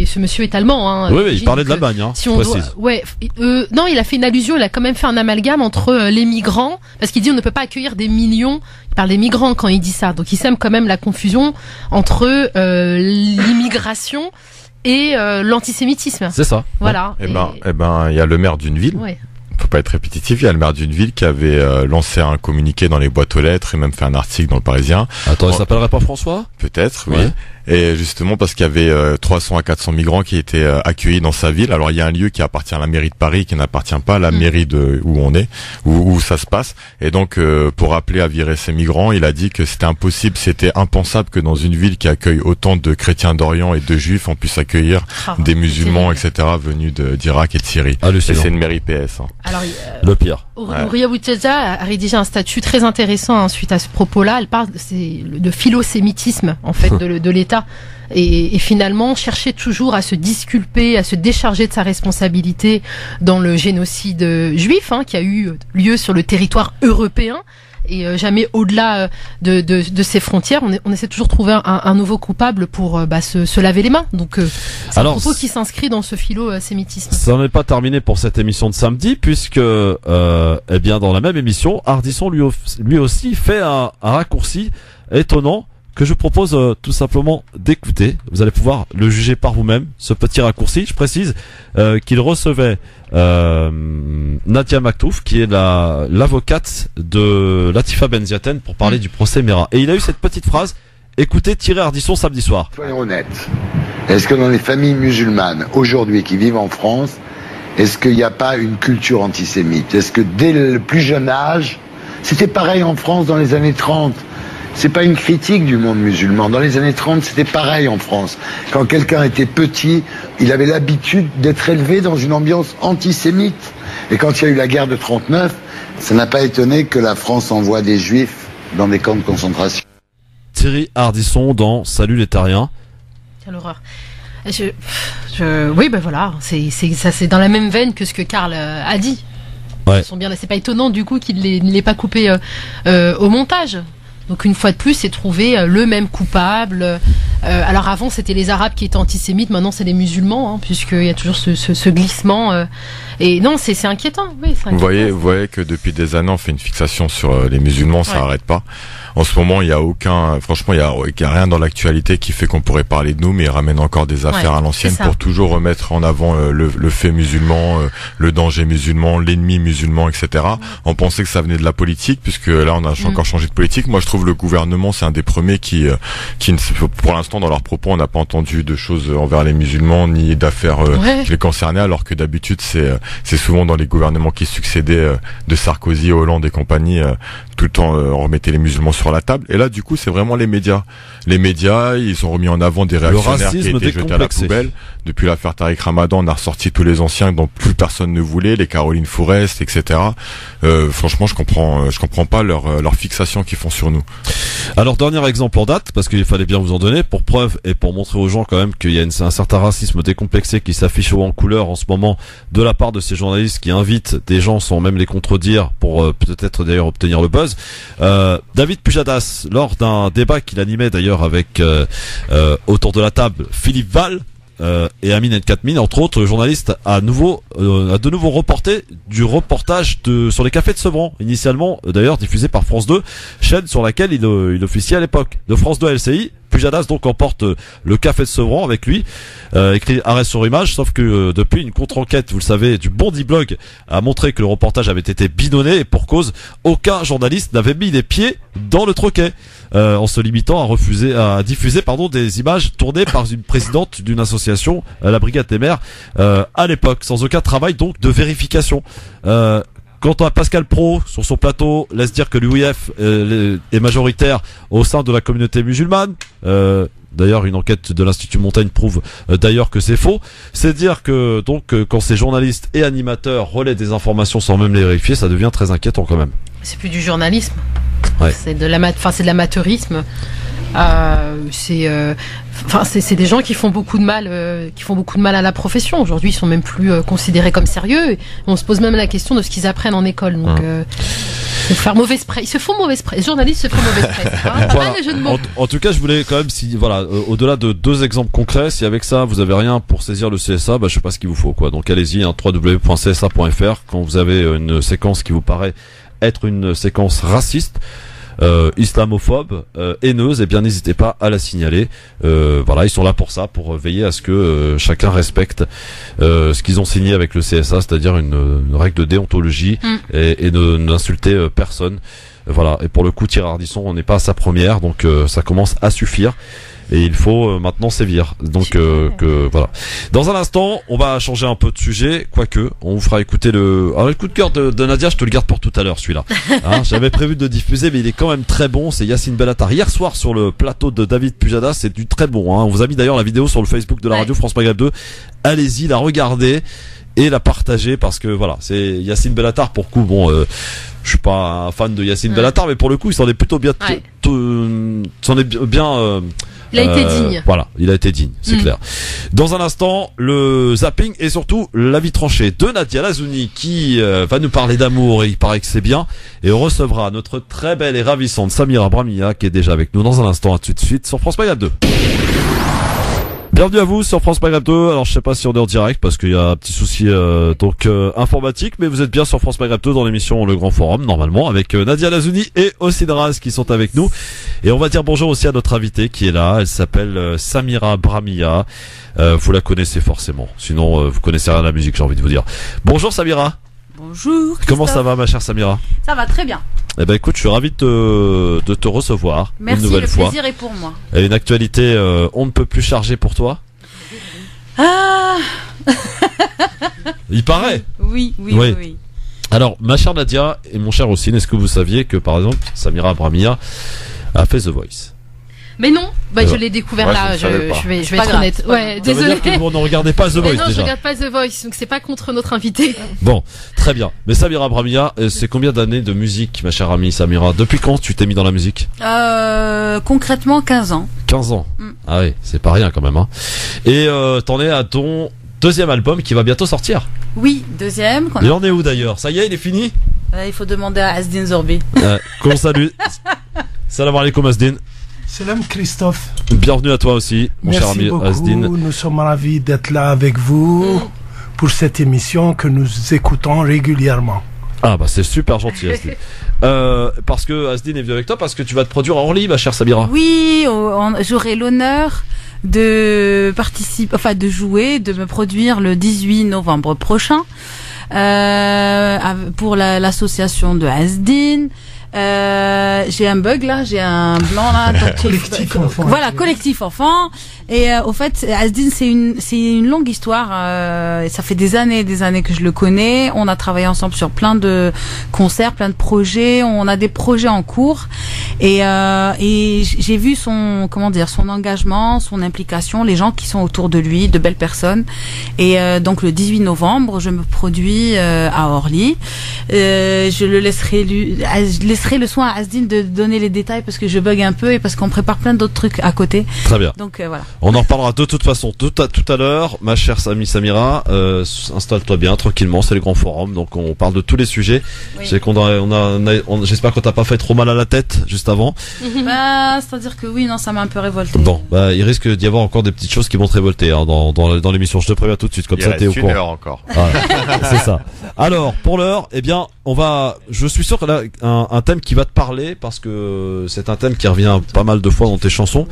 Ce monsieur est allemand. Oui, il parlait de l'Allemagne. Si on non, il a fait une allusion. Il a quand même fait un amalgame entre les migrants parce qu'il dit on ne peut pas accueillir des millions. Il parle des migrants quand il dit ça. Donc il sème quand même la confusion entre l'immigration et l'antisémitisme. C'est ça. Voilà. Il y a le maire d'une ville. Ouais. Faut pas être répétitif. Il y a le maire d'une ville qui avait lancé un communiqué dans les boîtes aux lettres et même fait un article dans le Parisien. Attends, il s'appellerait pas François? Peut-être, oui. Et justement parce qu'il y avait 300 à 400 migrants qui étaient accueillis dans sa ville. Alors il y a un lieu qui appartient à la mairie de Paris, qui n'appartient pas à la mairie de où on est, où ça se passe. Et donc pour appeler à virer ces migrants, il a dit que c'était impossible, c'était impensable que dans une ville qui accueille autant de chrétiens d'Orient et de juifs, on puisse accueillir des musulmans, etc. venus d'Irak et de Syrie. Et c'est une mairie PS. Alors, le pire. Ria Bouteza a rédigé un statut très intéressant suite à ce propos-là. Elle parle de philosémitisme en fait de l'État et finalement chercher toujours à se disculper, à se décharger de sa responsabilité dans le génocide juif qui a eu lieu sur le territoire européen. Et jamais au-delà de ces frontières, on essaie toujours de trouver un nouveau coupable pour se laver les mains. Donc c'est un propos qui s'inscrit dans ce philo-sémitisme. Ça n'est pas terminé pour cette émission de samedi, puisque eh bien dans la même émission, Ardisson lui aussi fait un raccourci étonnant que je propose tout simplement d'écouter. Vous allez pouvoir le juger par vous-même, ce petit raccourci. Je précise qu'il recevait Nadia Maktouf, qui est l'avocate de Latifa Benziaten, pour parler du procès Mera. Et il a eu cette petite phrase, écoutez Thierry Ardisson samedi soir. Soyons honnêtes, est-ce que dans les familles musulmanes, aujourd'hui, qui vivent en France, est-ce qu'il n'y a pas une culture antisémite? Est-ce que dès le plus jeune âge, c'était pareil en France dans les années 30? C'est pas une critique du monde musulman. Dans les années 30, c'était pareil en France. Quand quelqu'un était petit, il avait l'habitude d'être élevé dans une ambiance antisémite. Et quand il y a eu la guerre de 39, ça n'a pas étonné que la France envoie des juifs dans des camps de concentration. Thierry Ardisson dans Salut les Tariens. Quelle horreur. Oui, ben voilà, c'est dans la même veine que ce que Karl a dit. Ouais. Ils sont bien, c'est pas étonnant du coup qu'il ne l'ait pas coupé au montage. Donc une fois de plus, c'est trouvé le même coupable. Alors avant, c'était les Arabes qui étaient antisémites, maintenant c'est les musulmans, puisqu'il y a toujours ce glissement. Et non, c'est inquiétant. Oui, c'est inquiétant. Vous voyez que depuis des années, on fait une fixation sur les musulmans, ça n'arrête pas. En ce moment, il y a franchement, il y a rien dans l'actualité qui fait qu'on pourrait parler de nous, mais ils ramènent encore des affaires à l'ancienne pour toujours remettre en avant le fait musulman, le danger musulman, l'ennemi musulman, etc. On pensait que ça venait de la politique, puisque là, on a encore changé de politique. Moi, je trouve le gouvernement, c'est un des premiers qui pour l'instant, dans leurs propos, on n'a pas entendu de choses envers les musulmans, ni d'affaires qui les concernaient, alors que d'habitude, c'est souvent dans les gouvernements qui succédaient de Sarkozy, Hollande et compagnie, tout le temps, on remettait les musulmans sur la table. Et là, du coup, c'est vraiment les médias. Les médias, ils ont remis en avant des réactionnaires qui étaient jetés à la poubelle. Depuis l'affaire Tariq Ramadan, on a ressorti tous les anciens dont plus personne ne voulait, les Caroline Fourest, etc. Franchement, je comprends pas leur fixation qu'ils font sur nous. Alors, dernier exemple en date, parce qu'il fallait bien vous en donner, pour preuve et pour montrer aux gens quand même qu'il y a un certain racisme décomplexé qui s'affiche haut en couleur en ce moment de la part de ces journalistes qui invitent des gens sans même les contredire pour peut-être d'ailleurs obtenir le buzz. David Pujadas, lors d'un débat qu'il animait d'ailleurs avec autour de la table Philippe Val et Amine Nkatmine, entre autres, le journaliste a de nouveau reporté du reportage sur les cafés de Sevran, initialement d'ailleurs diffusé par France 2, chaîne sur laquelle il officiait à l'époque. De France 2 à LCI, Pujadas donc emporte le café de Sevran avec lui, écrit arrêt sur image, sauf que depuis une contre-enquête, vous le savez, du Bondi Blog a montré que le reportage avait été bidonné et pour cause, aucun journaliste n'avait mis les pieds dans le troquet, en se limitant à diffuser des images tournées par une présidente d'une association, la Brigade des maires, à l'époque, sans aucun travail donc de vérification. Quant à Pascal Praud, sur son plateau, laisse dire que l'UIF est majoritaire au sein de la communauté musulmane. D'ailleurs, une enquête de l'Institut Montaigne prouve d'ailleurs que c'est faux. C'est dire que donc quand ces journalistes et animateurs relaient des informations sans même les vérifier, ça devient très inquiétant quand même. C'est plus du journalisme. Ouais. C'est de l'amateurisme. C'est des gens qui font beaucoup de mal, à la profession. Aujourd'hui, ils sont même plus considérés comme sérieux. Et on se pose même la question de ce qu'ils apprennent en école. Donc, ils se font mauvaise presse. Les journalistes se font mauvaise presse. Voilà. Les jeux de mots. En tout cas, je voulais quand même, au-delà de 2 exemples concrets, si avec ça vous avez rien pour saisir le CSA, je sais pas ce qu'il vous faut, quoi. Donc allez-y, www.csa.fr quand vous avez une séquence qui vous paraît être une séquence raciste, islamophobe, haineuse, et bien n'hésitez pas à la signaler. Ils sont là pour ça, pour veiller à ce que chacun respecte ce qu'ils ont signé avec le CSA, c'est-à-dire une règle de déontologie et n'insulter personne. Voilà. Et pour le coup, Thierry Ardisson, on n'est pas à sa première, donc ça commence à suffire. Et il faut maintenant sévir. Donc voilà. Dans un instant, on va changer un peu de sujet, quoique on vous fera écouter le coup de cœur de Nadia. Je te le garde pour tout à l'heure, celui-là. J'avais prévu de diffuser, mais il est quand même très bon. C'est Yacine Bellatar hier soir sur le plateau de David Pujadas. C'est du très bon. On vous a mis d'ailleurs la vidéo sur le Facebook de la radio France Maghreb 2. Allez-y, la regardez et la partager parce que voilà, c'est Yacine Bellatar. Pour coup, je suis pas un fan de Yacine Bellatar, mais pour le coup, il s'en est plutôt bien. Il a été digne. Voilà, il a été digne, c'est clair. Dans un instant, le zapping et surtout l'avis tranché de Nadia Lazouni qui va nous parler d'amour et il paraît que c'est bien. Et on recevra notre très belle et ravissante Samira Bramia qui est déjà avec nous dans un instant, à tout de suite sur France Maghreb 2. Bienvenue à vous sur France Maghreb 2. Alors je sais pas si on est en direct parce qu'il y a un petit souci informatique, mais vous êtes bien sur France Maghreb 2 dans l'émission Le Grand Forum normalement avec Nadia Lazouni et Ossine Raz qui sont avec nous. Et on va dire bonjour aussi à notre invitée qui est là. Elle s'appelle Samira Bramia. Vous la connaissez forcément. Sinon vous connaissez rien à la musique, j'ai envie de vous dire. Bonjour Samira. Bonjour. Comment ça va ma chère Samira? Ça va très bien. Eh ben écoute, je suis ravi de te recevoir. Merci, une nouvelle fois. Plaisir est pour moi. Et une actualité on ne peut plus charger pour toi. Il paraît. Oui. Alors ma chère Nadia et mon cher Ossine, est-ce que vous saviez que par exemple Samira Bramia a fait The Voice? Mais non, Ouais. je l'ai découvert Ouais, là, je ne savais pas. je vais pas être grave, honnête. c'est pas Ouais, Ça veut désolé. dire que vous ne regardez pas The Mais Voice non, je déjà. regarde pas The Voice, donc c'est pas contre notre invité. Bon, très bien. Mais Samira Bramia, c'est combien d'années de musique, ma chère amie Samira? Depuis quand tu t'es mis dans la musique? Concrètement, 15 ans. 15 ans. Mm. Ah oui, c'est pas rien quand même. Hein. Et t'en es à ton deuxième album qui va bientôt sortir. Oui, deuxième. Il en est où d'ailleurs? Ça y est, il est fini? Il faut demander à Asdin Zorbi. Qu'on salue. Salam alaikum Asdin. Salam Christophe. Bienvenue à toi aussi, mon cher Merci ami beaucoup. Asdin. Nous sommes ravis d'être là avec vous pour cette émission que nous écoutons régulièrement. Ah bah c'est super gentil Asdin. Parce que Asdin est venu avec toi, parce que tu vas te produire à Orly, ma chère Samira. Oui, j'aurai l'honneur de participer, enfin de jouer, de me produire le 18 novembre prochain pour l'association de Asdin. J'ai un bug là, j'ai un blanc là. Donc Collectif enfant. Voilà, collectif enfant. Et au fait, Asdin, c'est une longue histoire. Ça fait des années que je le connais. On a travaillé ensemble sur plein de concerts, plein de projets. On a des projets en cours. Et j'ai vu son engagement, son implication, les gens qui sont autour de lui, de belles personnes. Et donc le 18 novembre, je me produis à Orly. Je laisserai le soin à Asdin de donner les détails parce que je bug un peu et parce qu'on prépare plein d'autres trucs à côté. Très bien. Donc voilà. On en reparlera de toute façon tout à l'heure, ma chère amie Samira. Installe-toi bien, tranquillement, c'est le grand forum, donc on parle de tous les sujets. Oui. C'est j'espère qu'on t'a pas fait trop mal à la tête juste avant. C'est-à-dire que oui, non, ça m'a un peu révolté. Bon, il risque d'y avoir encore des petites choses qui vont te révolter hein, dans l'émission. Je te préviens tout de suite, comme Il ça t'es au reste une courant. heure encore. C'est ça. Alors, pour l'heure, eh bien, je suis sûr qu'on a un thème qui va te parler parce que c'est un thème qui revient pas mal de fois dans tes chansons.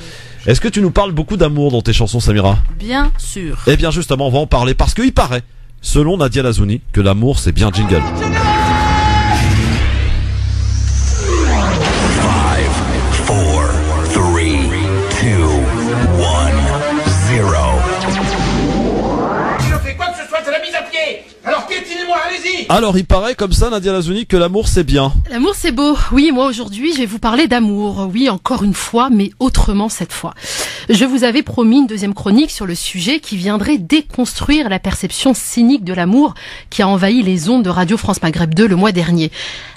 Est-ce que tu nous parles beaucoup d'amour dans tes chansons, Samira? Bien sûr. Eh bien, justement, on va en parler parce qu'il paraît, selon Nadia Lazouni, que l'amour c'est bien jingle. 5, 4, 3, 2, 1, 0. Si je fais quoi que ce soit, c'est la mise à pied. Alors piétinez-moi, allez-y. Alors, il paraît comme ça, Nadia Lazouni, que l'amour c'est bien. L'amour c'est beau. Oui, moi aujourd'hui je vais vous parler d'amour. Oui, encore une fois, mais autrement cette fois. Je vous avais promis une deuxième chronique sur le sujet qui viendrait déconstruire la perception cynique de l'amour qui a envahi les ondes de Radio France Maghreb 2 le mois dernier.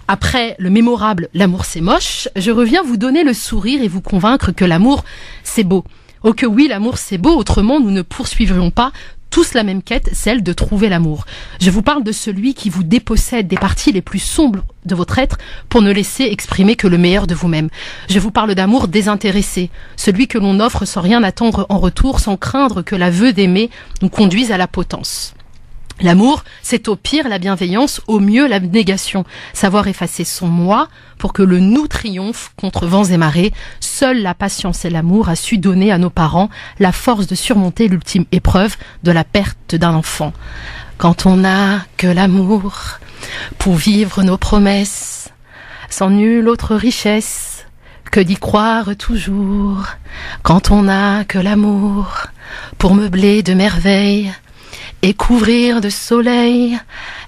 Après le mémorable « L'amour c'est moche », je reviens vous donner le sourire et vous convaincre que l'amour c'est beau. Oh que oui, l'amour c'est beau, autrement nous ne poursuivrions pas tous la même quête, celle de trouver l'amour. Je vous parle de celui qui vous dépossède des parties les plus sombres de votre être pour ne laisser exprimer que le meilleur de vous-même. Je vous parle d'amour désintéressé, celui que l'on offre sans rien attendre en retour, sans craindre que l'aveu d'aimer nous conduise à la potence. L'amour, c'est au pire la bienveillance, au mieux la négation. Savoir effacer son moi pour que le nous triomphe contre vents et marées. Seule la patience et l'amour a su donner à nos parents la force de surmonter l'ultime épreuve de la perte d'un enfant. Quand on n'a que l'amour pour vivre nos promesses, sans nulle autre richesse que d'y croire toujours. Quand on n'a que l'amour pour meubler de merveilles, et couvrir de soleil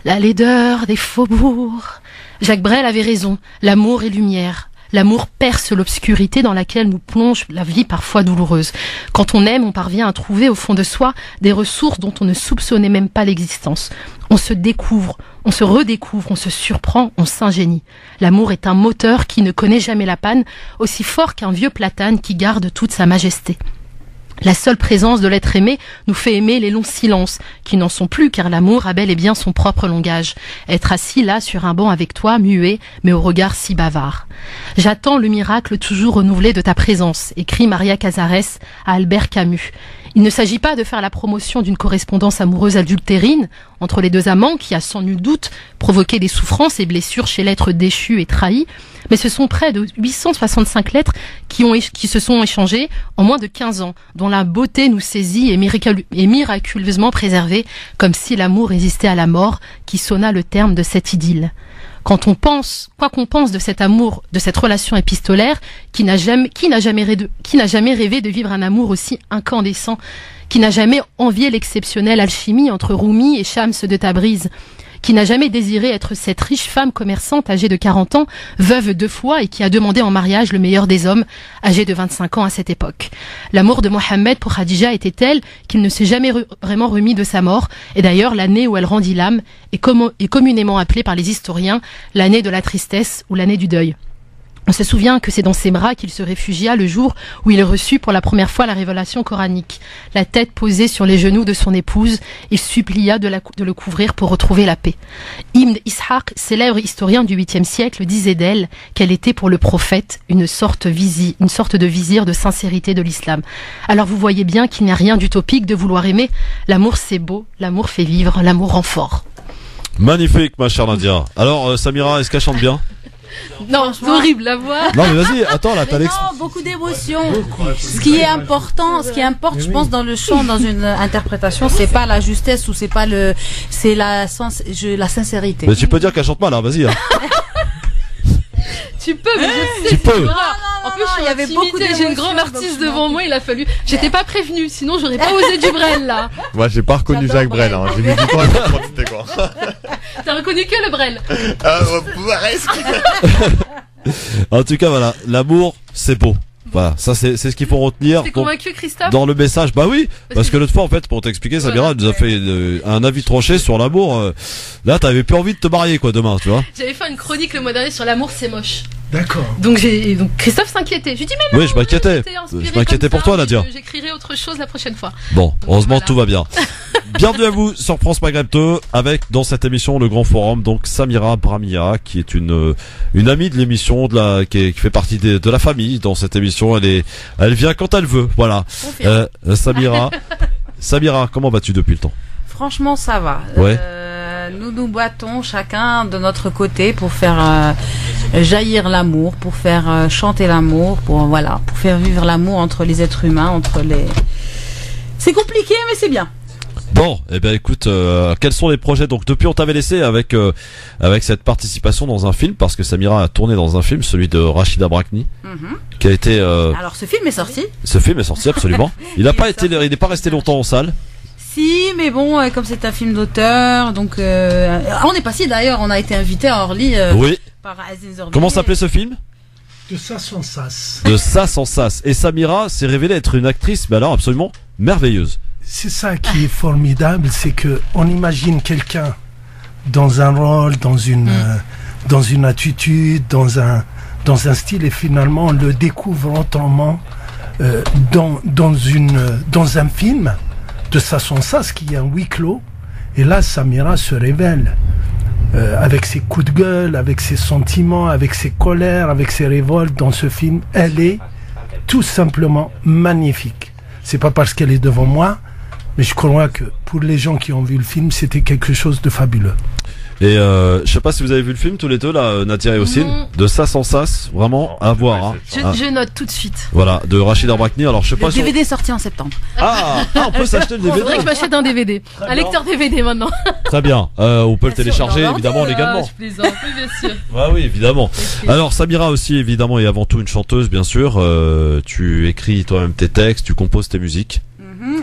la laideur des faubourgs. Jacques Brel avait raison, l'amour est lumière. L'amour perce l'obscurité dans laquelle nous plonge la vie parfois douloureuse. Quand on aime, on parvient à trouver au fond de soi des ressources dont on ne soupçonnait même pas l'existence. On se découvre, on se redécouvre, on se surprend, on s'ingénie. L'amour est un moteur qui ne connaît jamais la panne, aussi fort qu'un vieux platane qui garde toute sa majesté. La seule présence de l'être aimé nous fait aimer les longs silences, qui n'en sont plus car l'amour a bel et bien son propre langage. Être assis là sur un banc avec toi, muet, mais au regard si bavard. J'attends le miracle toujours renouvelé de ta présence, écrit Maria Casares à Albert Camus. Il ne s'agit pas de faire la promotion d'une correspondance amoureuse adultérine entre les deux amants qui a sans nul doute provoqué des souffrances et blessures chez l'être déchu et trahi, mais ce sont près de 865 lettres qui se sont échangées en moins de 15 ans, dont la beauté nous saisit et miraculeusement préservée, comme si l'amour résistait à la mort qui sonna le terme de cette idylle. Quoi qu'on pense de cet amour, de cette relation épistolaire, qui n'a jamais rêvé de vivre un amour aussi incandescent, qui n'a jamais envié l'exceptionnelle alchimie entre Rumi et Shams de Tabriz, qui n'a jamais désiré être cette riche femme commerçante âgée de 40 ans, veuve 2 fois et qui a demandé en mariage le meilleur des hommes, âgé de 25 ans à cette époque. L'amour de Mohammed pour Khadija était tel qu'il ne s'est jamais vraiment remis de sa mort, et d'ailleurs l'année où elle rendit l'âme est communément appelée par les historiens l'année de la tristesse ou l'année du deuil. On se souvient que c'est dans ses bras qu'il se réfugia le jour où il reçut pour la première fois la révélation coranique. La tête posée sur les genoux de son épouse, il supplia de le couvrir pour retrouver la paix. Ibn Ishaq, célèbre historien du 8e siècle, disait d'elle qu'elle était pour le prophète une sorte de vizir de sincérité de l'islam. Alors vous voyez bien qu'il n'y a rien d'utopique de vouloir aimer. L'amour c'est beau, l'amour fait vivre, l'amour rend fort. Magnifique, ma chère Nadia. Alors, Samira, est-ce qu'elle chante bien? Non, c'est horrible la voix. Non mais vas-y, attends là, t'as beaucoup d'émotions. Ce qui importe, je pense, dans le chant, dans une interprétation, c'est pas la justesse ou c'est la sincérité. Mais tu peux dire qu'elle chante mal, hein, vas-y. Hein. Tu peux, mais je sais. Tu peux. En plus, il y avait beaucoup d'émotions. J'ai une grande artiste devant moi, il a fallu. J'étais pas prévenue, sinon j'aurais pas osé du Brel là. Moi, j'ai pas reconnu Jacques Brel, hein. J'ai mis du temps à comprendre c'était quoi. T'as reconnu que le Brel. En tout cas, voilà, l'amour, c'est beau. Voilà, ça c'est ce qu'il faut retenir. T'es convaincu, Christophe? Dans le message, bah oui, parce que l'autre fois en fait, pour t'expliquer, Samira nous a fait un avis tranché sur l'amour. Là, t'avais plus envie de te marier quoi demain, tu vois. J'avais fait une chronique le mois dernier sur l'amour, c'est moche. D'accord. Donc Christophe s'inquiétait. Je lui dis mais non. Oui, je m'inquiétais pour toi, Nadia. J'écrirai autre chose la prochaine fois. Bon, heureusement tout va bien. Bienvenue à vous sur France Maghreb 2 avec dans cette émission le grand forum donc Samira Bramia qui est une amie de l'émission qui fait partie de la famille dans cette émission. Elle vient quand elle veut. Voilà. Samira, comment vas-tu depuis le temps? Franchement, ça va. Ouais. Nous nous battons chacun de notre côté pour faire jaillir l'amour, pour faire chanter l'amour, pour faire vivre l'amour entre les êtres humains, C'est compliqué, mais c'est bien. Bon, eh ben écoute, quels sont les projets? Donc depuis on t'avait laissé avec cette participation dans un film, parce que Samira a tourné dans un film, celui de Rachida Brakni, qui a été. Alors ce film est sorti. Ce film est sorti absolument. Il n'est pas resté longtemps en salle. Si, mais bon, comme c'est un film d'auteur, donc on est passé d'ailleurs, on a été invité à Orly. Oui. Par Aziz Orly. Comment s'appelait ce film? De Sass en Sass. De Sass en Sass. Et Samira s'est révélée être une actrice, mais alors absolument merveilleuse. C'est ça qui est formidable, c'est que on imagine quelqu'un dans un rôle, dans une attitude, dans un style, et finalement on le découvre entièrement dans un film de Sass en Sass qui est un huis clos. Et là, Samira se révèle avec ses coups de gueule, avec ses sentiments, avec ses colères, avec ses révoltes dans ce film. Elle est tout simplement magnifique. C'est pas parce qu'elle est devant moi, mais je crois que pour les gens qui ont vu le film, c'était quelque chose de fabuleux. Et je sais pas si vous avez vu le film tous les deux là, Nadia et Ossine, de Sass en Sass, vraiment à voir. Hein. Je note tout de suite. Voilà, de Rachida Brakni. Alors je sais pas. Le DVD est sorti en septembre. On peut s'acheter le DVD. Faudrait que je m'achète un DVD, un lecteur DVD maintenant. Très bien. On peut le télécharger évidemment légalement. Je plaisante, oui, bien sûr. Ah oui, évidemment. Alors Samira aussi évidemment est avant tout une chanteuse bien sûr. Tu écris toi-même tes textes, tu composes tes musiques.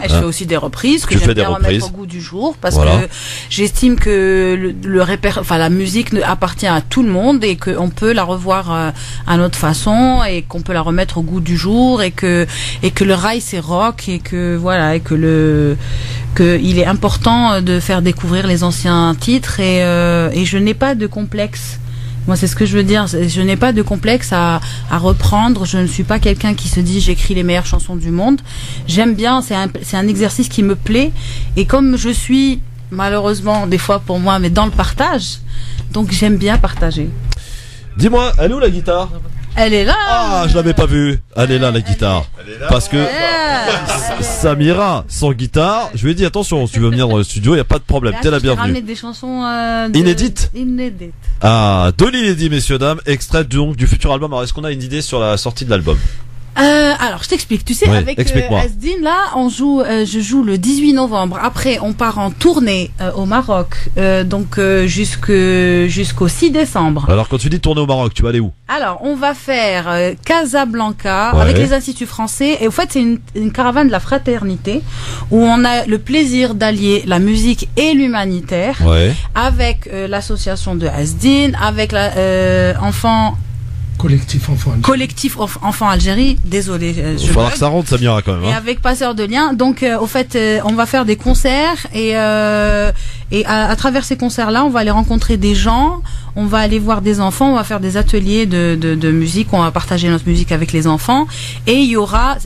Je fais aussi des reprises que j'aime bien remettre au goût du jour parce que j'estime que la musique appartient à tout le monde et qu'on peut la revoir à notre façon et qu'on peut la remettre au goût du jour et que le rail c'est rock et que voilà et que il est important de faire découvrir les anciens titres et je n'ai pas de complexe. Moi, c'est ce que je veux dire. Je n'ai pas de complexe à reprendre. Je ne suis pas quelqu'un qui se dit j'écris les meilleures chansons du monde. J'aime bien. C'est un exercice qui me plaît. Et comme je suis, malheureusement, des fois pour moi, mais dans le partage, donc j'aime bien partager. Dis-moi, elle est où la guitare? Elle est là. Ah, je l'avais pas vue. Elle est là, la guitare. Parce que Samira, sans guitare, je lui ai dit attention, si tu veux venir dans le studio, il y a pas de problème. T'es la bienvenue. Je vais ramener des chansons inédites. Inédites. Ah, de l'inédit, messieurs dames, extrait donc du futur album. Alors, est-ce qu'on a une idée sur la sortie de l'album? Alors, je t'explique. Tu sais, Oui, avec explique-moi. Asdin, là, je joue le 18 novembre. Après, on part en tournée au Maroc, donc jusqu'au 6 décembre. Alors quand tu dis tourner au Maroc, tu vas aller où? Alors, on va faire Casablanca Ouais. avec les instituts français. Et au fait, c'est une caravane de la fraternité où on a le plaisir d'allier la musique et l'humanitaire Ouais. avec l'association de Asdin, avec la collectif Enfants Algérie. Désolé, Il va falloir que ça rentre, Samira, quand même. et Hein. avec Passeurs de Liens. Donc, au fait, on va faire des concerts et à travers ces concerts-là, on va aller rencontrer des gens, on va aller voir des enfants, on va faire des ateliers de musique, on va partager notre musique avec les enfants. Et il y aura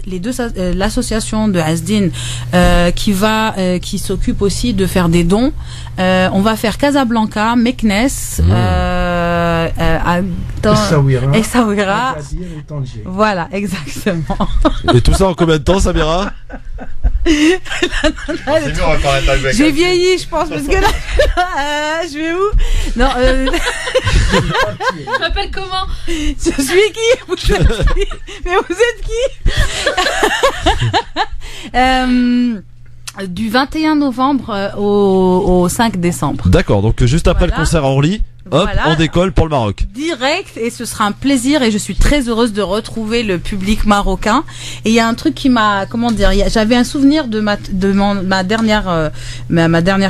l'association de Asdin qui s'occupe aussi de faire des dons. On va faire Casablanca, Meknes, Essaouira. Voilà, exactement. Et tout ça en combien de temps, Samira? J'ai vieilli, je pense, parce que là, je vais où? Non, Je m'appelle comment? je suis qui? Vous êtes qui? Mais vous êtes qui? Du 21 novembre au 5 décembre. D'accord, donc juste après le concert à Orly, hop, Voilà. on décolle pour le Maroc. Direct, et ce sera un plaisir, et je suis très heureuse de retrouver le public marocain. Et il y a un truc qui m'a, j'avais un souvenir de ma dernière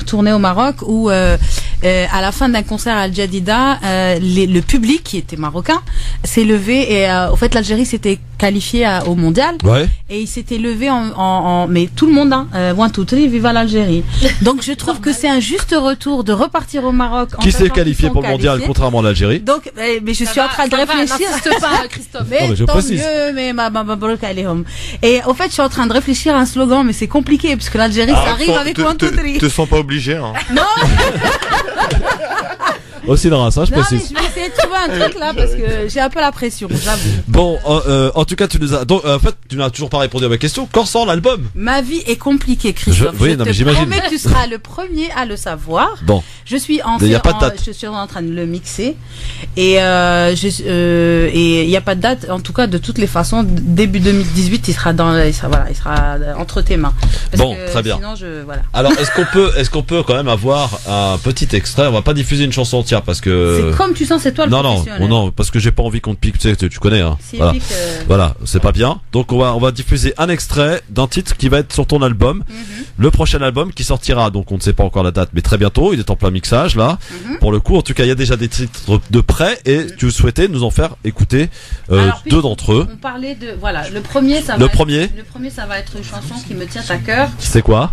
tournée au Maroc où à la fin d'un concert à Al Jadida, le public qui était marocain s'est levé et au fait l'Algérie s'était qualifiée au mondial. Ouais. Et il s'était levé mais tout le monde, hein, 1, 2, 3, viva l'Algérie. Donc je trouve que c'est un juste retour de repartir au Maroc. Qui s'est qualifié pour le mondial, contrairement à l'Algérie? Donc, mais je suis en train de réfléchir. N'insiste pas, Christophe. Mais Non, mais je tant précise. mieux, mais mabrouk alayhom. Et au fait, je suis en train de réfléchir à un slogan, mais c'est compliqué parce que l'Algérie, ça arrive avec 1, 2, 3. Te sens pas obligé, hein. Non, Aussi de race, hein, je non, mais précise. je vais essayer de trouver un truc là parce que j'ai un peu la pression, j'avoue. Bon, en tout cas, tu nous as. Donc, en fait, tu n'as toujours pas répondu à ma question. Quand sort l'album? Ma vie est compliquée, Christophe. Oui, Je non, te mais j'imagine. promets que tu seras le premier à le savoir. Bon. Je suis en Il y a pas de date. je suis en train de le mixer et il y a pas de date. En tout cas, de toutes les façons, début 2018, il sera entre tes mains. Parce Bon, que très bien. Sinon, voilà. Alors, est-ce qu'on peut quand même avoir un petit extrait? On va pas diffuser une chanson entière parce que. C'est comme tu sens, c'est toi le professionnel. Non, parce que j'ai pas envie qu'on te pique. Tu connais, hein. Si, Voilà. pique, Voilà, c'est pas bien. Donc on va diffuser un extrait d'un titre qui va être sur ton album. Le prochain album qui sortira, donc on ne sait pas encore la date, mais très bientôt. Il est en plein mixage là. Pour le coup, en tout cas, il y a déjà des titres de près et tu souhaitais nous en faire écouter Alors, deux d'entre eux. On parlait de le premier, ça va être une chanson qui me tient à cœur. C'est quoi?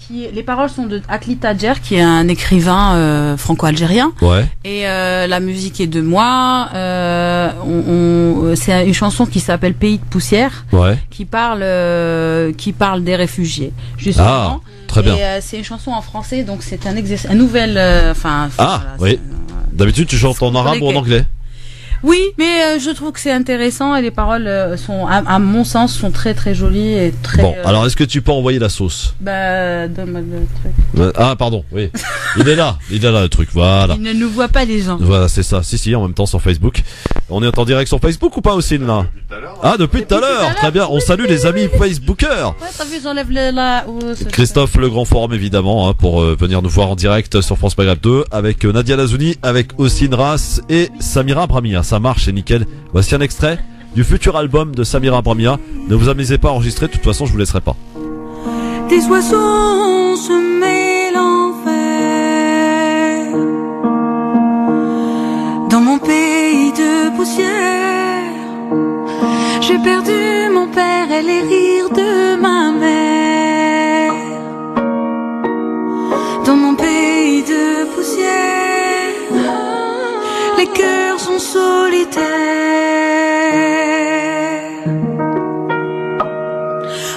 Les paroles sont de Akli Tadjer, qui est un écrivain franco-algérien. Ouais. Et la musique est de moi. C'est une chanson qui s'appelle Pays de poussière, Ouais. qui parle des réfugiés. Justement. Ah, très bien. Et c'est une chanson en français, donc c'est un nouvel. Oui. D'habitude, tu chantes en arabe ou en anglais? Oui, mais je trouve que c'est intéressant et les paroles sont, à mon sens, sont très très jolies et très. Bon, alors est-ce que tu peux envoyer la sauce? Donne-moi le truc. Ah, pardon, oui. Il est là le truc, voilà. Ils ne nous voient pas les gens. Voilà, c'est ça. Si, en même temps sur Facebook. On est en direct sur Facebook ou pas aussi là? Ah, depuis tout à l'heure. Très bien. On salue les amis Facebookers. Ouais, t'as vu, j'enlève Christophe, le grand forum évidemment, hein, pour venir nous voir en direct sur France Maghreb 2 avec Nadia Lazouni, avec Ossine Ras et Samira Bramia. Ça marche, c'est nickel. Voici un extrait du futur album de Samira Bramia. Ne vous amusez pas à enregistrer, de toute façon je vous laisserai pas. Des oiseaux se mêlent en vert dans mon pays de poussière. J'ai perdu mon père et les rires de ma mère. Dans mon pays de poussière, les cœurs sont solitaires.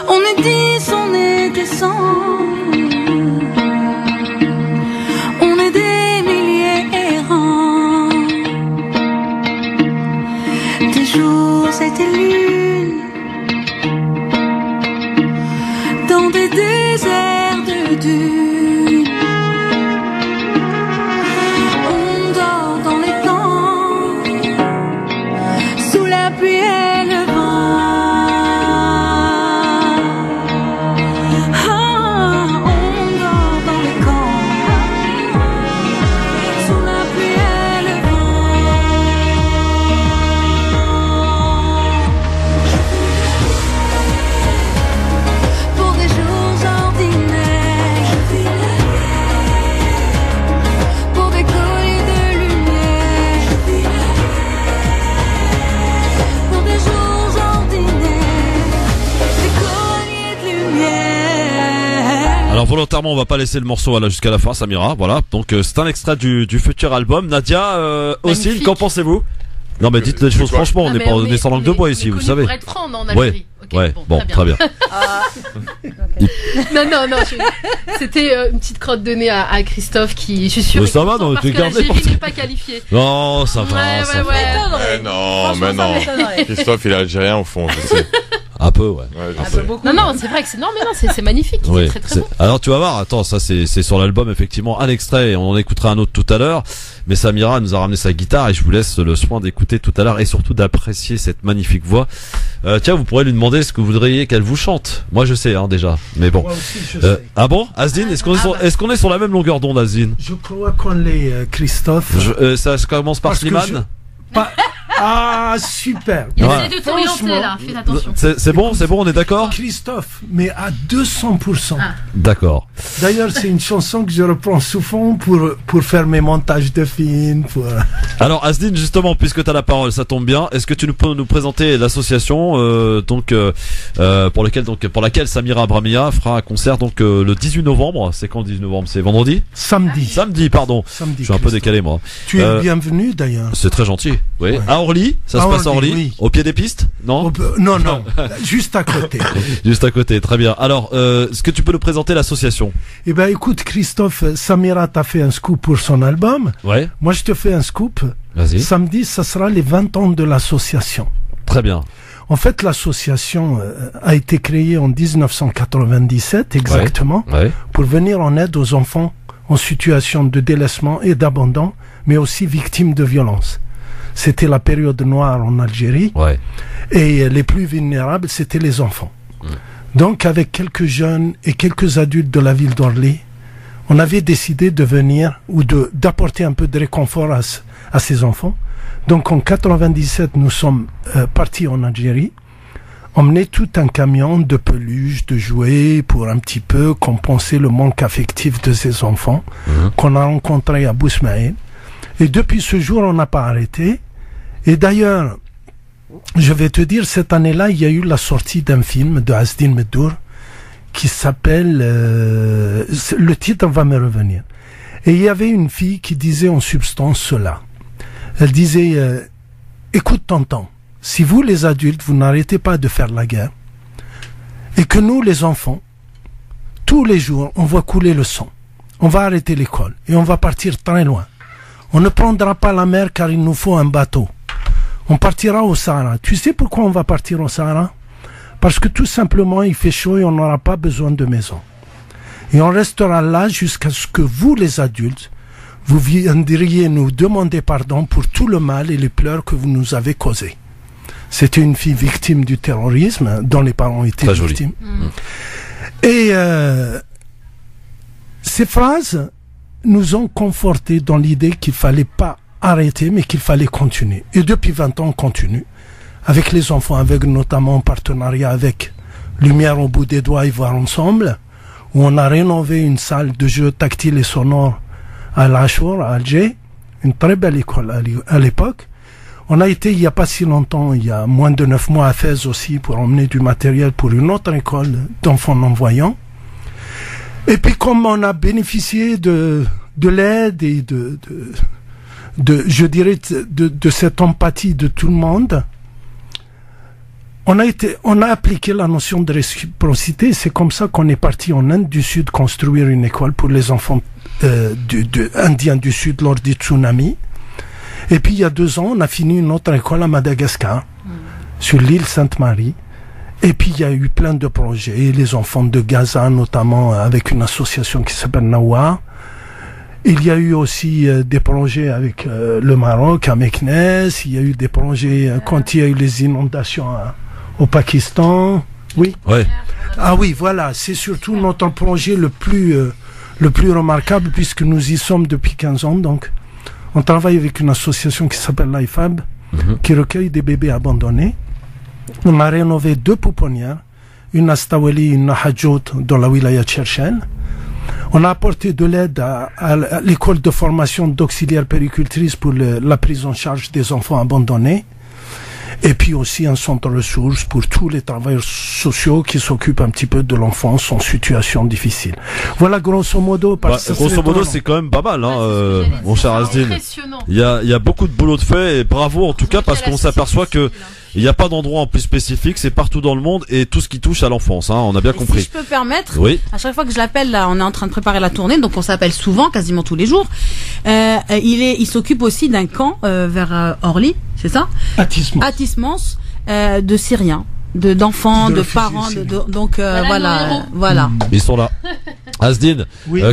On est 10, on est des cents, on est des milliers errants. Des jours et des lunes, Alors volontairement, on va pas laisser le morceau jusqu'à la fin, Samira. Voilà. Donc c'est un extrait du futur album. Nadia, aussi, qu'en pensez-vous? Non mais dites les choses franchement, on n'est pas sans langue de bois ici, vous savez. Pour être franc, non, en Algérie. Ouais, bon, très bien. Non, c'était une petite crotte de nez à Christophe qui, je suis sûre, ça va, non, parce que l'Algérie n'est pas qualifiée. Non, ça va, ça va. Mais non. Christophe, il est algérien au fond, je sais. Un peu, ouais. Non, c'est vrai que c'est magnifique. Oui, c'est très bon. Alors tu vas voir, attends, ça c'est sur l'album effectivement, un extrait, et on en écoutera un autre tout à l'heure. Mais Samira nous a ramené sa guitare et je vous laisse le soin d'écouter tout à l'heure et surtout d'apprécier cette magnifique voix. Tiens, vous pourrez lui demander ce que vous voudriez qu'elle vous chante. Moi je sais, déjà. Mais bon. Moi aussi, je sais. Ah bon, Asdine, est-ce qu'on est sur la même longueur d'onde, Asdine? Je crois qu'on l'est, Christophe. Ça commence par Slimane. Ah, super. Il essaie de t'orienter là, fais attention. C'est bon, on est d'accord? Christophe, mais à 200%. D'accord. D'ailleurs, c'est une chanson que je reprends souvent pour faire mes montages de films. Alors, Asdine, justement, puisque tu as la parole, ça tombe bien. Est-ce que tu peux nous présenter l'association pour laquelle Samira Brahmia fera un concert le 18 novembre? C'est quand le 18 novembre? C'est vendredi? Samedi, pardon. Je suis un peu décalé, moi. Tu es bienvenu, d'ailleurs. C'est très gentil. Oui. Ouais. À Orly, ça se passe à Orly, oui. Au pied des pistes, non? Non, juste à côté. Juste à côté, très bien. Alors, est-ce que tu peux nous présenter l'association? Eh ben, écoute, Christophe, Samira t'a fait un scoop pour son album. Ouais. Moi, je te fais un scoop. Vas-y. Samedi, ça sera les 20 ans de l'association. Très bien. En fait, l'association a été créée en 1997, exactement, pour venir en aide aux enfants en situation de délaissement et d'abandon, mais aussi victimes de violences. C'était la période noire en Algérie. Ouais. Et les plus vulnérables, c'était les enfants. Donc, avec quelques jeunes et quelques adultes de la ville d'Orly, on avait décidé de venir ou d'apporter un peu de réconfort à ces enfants. Donc, en 97, nous sommes partis en Algérie, emmener tout un camion de peluches, de jouets pour un petit peu compenser le manque affectif de ces enfants qu'on a rencontrés à Bousmaïl. Et depuis ce jour, on n'a pas arrêté. Et d'ailleurs, je vais te dire, cette année-là, il y a eu la sortie d'un film de Asdine Meddour qui s'appelle... le titre va me revenir. Et il y avait une fille qui disait en substance cela. Elle disait, écoute tonton, si vous les adultes, vous n'arrêtez pas de faire la guerre, et que nous les enfants, tous les jours, on va couler le sang, on va arrêter l'école, et on va partir très loin. On ne prendra pas la mer car il nous faut un bateau. On partira au Sahara. Tu sais pourquoi on va partir au Sahara? Parce que tout simplement il fait chaud et on n'aura pas besoin de maison. Et on restera là jusqu'à ce que vous les adultes, vous viendriez nous demander pardon pour tout le mal et les pleurs que vous nous avez causés. C'était une fille victime du terrorisme dont les parents étaient victimes. Et ces phrases nous ont confortés dans l'idée qu'il fallait pas arrêter, mais qu'il fallait continuer. Et depuis 20 ans, on continue. Avec les enfants aveugles, notamment en partenariat avec Lumière au bout des doigts et Voir ensemble, où on a rénové une salle de jeux tactile et sonore à l'Achour, à Alger, une très belle école à l'époque. On a été, il n'y a pas si longtemps, il y a moins de 9 mois à Fès aussi, pour emmener du matériel pour une autre école d'enfants non-voyants. Et puis comme on a bénéficié de l'aide et je dirais de cette empathie de tout le monde, on a appliqué la notion de réciprocité. C'est comme ça qu'on est parti en Inde du Sud construire une école pour les enfants indiens du Sud lors du tsunami. Et puis il y a 2 ans, on a fini une autre école à Madagascar, sur l'île Sainte-Marie. Et puis il y a eu plein de projets, et les enfants de Gaza notamment, avec une association qui s'appelle Nawa. Il y a eu aussi des projets avec le Maroc, à Meknes. Il y a eu des projets quand il y a eu les inondations au Pakistan. Oui. Ouais. Ah oui, voilà. C'est surtout notre projet le plus remarquable, puisque nous y sommes depuis 15 ans. Donc, on travaille avec une association qui s'appelle l'IFAB, qui recueille des bébés abandonnés. On a rénové 2 pouponnières, une à Staweli, une à Hadjout, dans la wilaya de Cherchen. On a apporté de l'aide à l'école de formation d'auxiliaires péricultrices pour la prise en charge des enfants abandonnés. Et puis aussi un centre ressources pour tous les travailleurs sociaux qui s'occupent un petit peu de l'enfance en situation difficile. Voilà grosso modo. Grosso modo, c'est quand même pas mal, hein, mon cher Asdin. Il y a beaucoup de boulot de fait et bravo en tout cas parce qu'on s'aperçoit que il n'y a pas d'endroit en plus spécifique, c'est partout dans le monde et tout ce qui touche à l'enfance, hein, on a bien compris. Si je peux permettre, oui. À chaque fois que je l'appelle, là, on est en train de préparer la tournée, donc on s'appelle souvent, quasiment tous les jours. Il s'occupe aussi d'un camp vers Orly, c'est ça? Atis-Mons, de Syriens, d'enfants, de parents, donc voilà. Ils sont là. Asdin,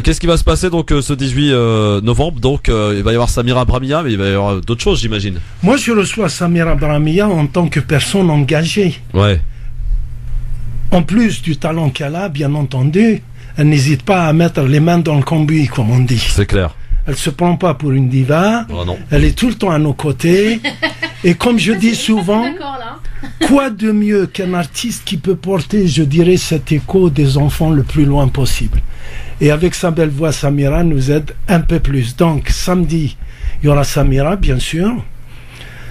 qu'est-ce qui va se passer donc ce 18 novembre? Donc il va y avoir Samira Bramia, mais il va y avoir d'autres choses, j'imagine. Moi, je reçois Samira Bramia en tant que personne engagée. Ouais. En plus du talent qu'elle a, bien entendu, elle n'hésite pas à mettre les mains dans le cambouis, comme on dit. C'est clair. Elle se prend pas pour une diva. Oh non. Elle est tout le temps à nos côtés. Et comme je dis souvent, quoi de mieux qu'un artiste qui peut porter, je dirais, cet écho des enfants le plus loin possible. Et avec sa belle voix, Samira nous aide un peu plus. Donc, samedi, il y aura Samira, bien sûr.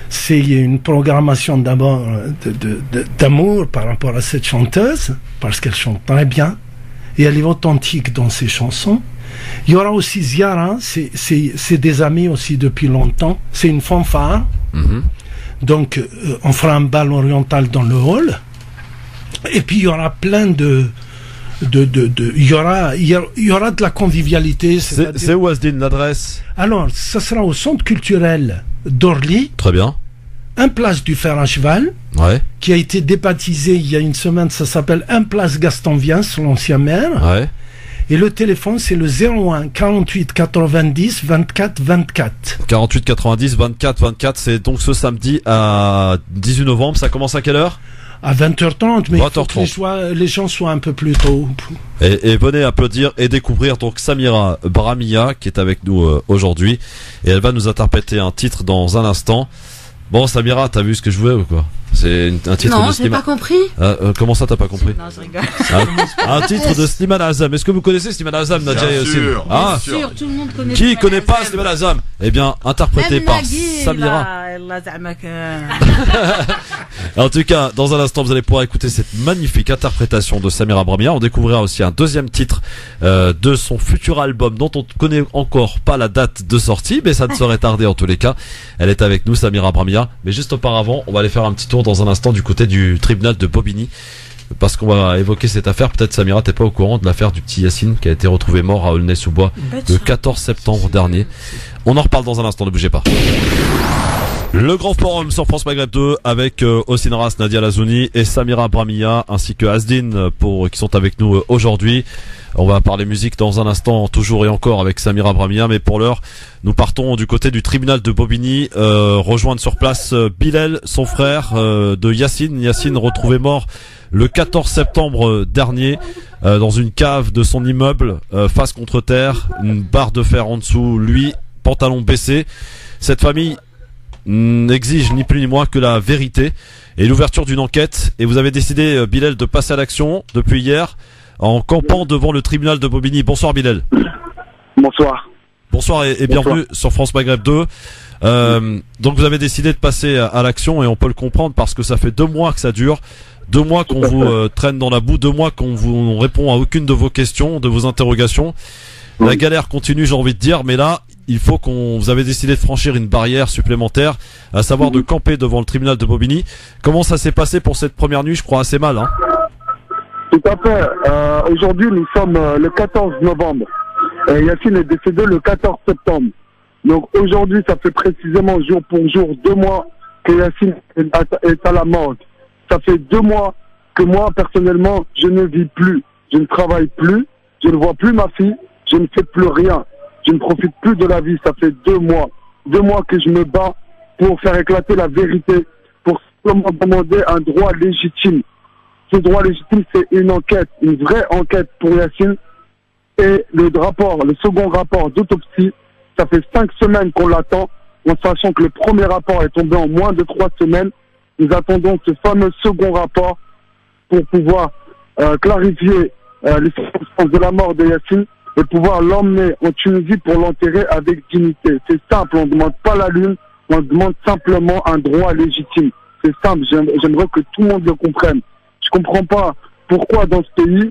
C'est une programmation d'abord d'amour par rapport à cette chanteuse, parce qu'elle chante très bien. Et elle est authentique dans ses chansons. Il y aura aussi Ziara, c'est des amis aussi depuis longtemps. C'est une fanfare. Donc, on fera un bal oriental dans le hall. Et puis, il y aura plein il y aura de la convivialité. C'est où, Asdin, l'adresse? Alors, ça sera au centre culturel d'Orly. Très bien. Un place du fer à cheval. Ouais. Qui a été débaptisé il y a une semaine. Ça s'appelle un place Gaston Viens, l'ancien maire. Ouais. Et le téléphone, c'est le 01 48 90 24 24. 48 90 24 24, c'est donc ce samedi à 18 novembre. Ça commence à quelle heure? À 20h30, mais 20h30. il faut que les gens soient un peu plus tôt. Et venez applaudir et découvrir donc Samira Bramia qui est avec nous aujourd'hui. Et elle va nous interpréter un titre dans un instant. Bon, Samira, t'as vu ce que je voulais ou quoi? C'est un titre non, de je n'ai pas compris. Comment ça, t'as pas compris? Non, je rigole. Un titre de Slimane Azam. Est-ce que vous connaissez Slimane Azam, Nadia et Yassine? Bien sûr, tout le monde connaît. Qui connaît pas Slimane Azam? Eh bien, interprété par Samira. En tout cas, dans un instant, vous allez pouvoir écouter cette magnifique interprétation de Samira Bramia. On découvrira aussi un deuxième titre de son futur album dont on ne connaît encore pas la date de sortie, mais ça ne saurait tarder en tous les cas. Elle est avec nous, Samira Bramia. Mais juste auparavant, on va aller faire un petit tour dans un instant du côté du tribunal de Bobigny. Parce qu'on va évoquer cette affaire. Peut-être, Samira, t'es pas au courant de l'affaire du petit Yassine qui a été retrouvé mort à Aulnay-sous-Bois le 14 septembre dernier. On en reparle dans un instant, ne bougez pas. Le grand forum sur France Maghreb 2 avec Hossein Ras, Nadia Lazouni et Samira Bramia ainsi que Asdin qui sont avec nous aujourd'hui. On va parler musique dans un instant, toujours et encore avec Samira Bramia, mais pour l'heure, nous partons du côté du tribunal de Bobigny, rejoindre sur place Bilal, son frère de Yassine. Yassine retrouvé mort le 14 septembre dernier dans une cave de son immeuble, face contre terre, une barre de fer en dessous, lui, pantalon baissé. Cette famille n'exige ni plus ni moins que la vérité et l'ouverture d'une enquête. Et vous avez décidé, Bilal, de passer à l'action depuis hier en campant devant le tribunal de Bobigny. Bonsoir Bilal. Bonsoir. Bonsoir et bienvenue sur France Maghreb 2. Donc vous avez décidé de passer à l'action et on peut le comprendre parce que ça fait 2 mois que ça dure. 2 mois qu'on vous traîne dans la boue, 2 mois qu'on vous répond à aucune de vos questions, de vos interrogations. La galère continue, j'ai envie de dire, mais là, il faut vous avez décidé de franchir une barrière supplémentaire, à savoir de camper devant le tribunal de Bobigny. Comment ça s'est passé pour cette première nuit? Je crois assez mal, hein? Tout à fait. Aujourd'hui, nous sommes le 14 novembre. Yassine est décédé le 14 septembre. Donc aujourd'hui, ça fait précisément jour pour jour 2 mois que Yassine est à la morgue. Ça fait 2 mois que moi, personnellement, je ne vis plus. Je ne travaille plus. Je ne vois plus ma fille. Je ne fais plus rien. Je ne profite plus de la vie. Ça fait 2 mois. 2 mois que je me bats pour faire éclater la vérité, pour simplement demander un droit légitime. Ce droit légitime, c'est une enquête, une vraie enquête pour Yassine. Et le second rapport d'autopsie, ça fait 5 semaines qu'on l'attend, en sachant que le premier rapport est tombé en moins de 3 semaines. Nous attendons ce fameux second rapport pour pouvoir clarifier les circonstances de la mort de Yassine et pouvoir l'emmener en Tunisie pour l'enterrer avec dignité. C'est simple, on ne demande pas la lune, on demande simplement un droit légitime. c'est simple, j'aimerais que tout le monde le comprenne. Je comprends pas pourquoi dans ce pays,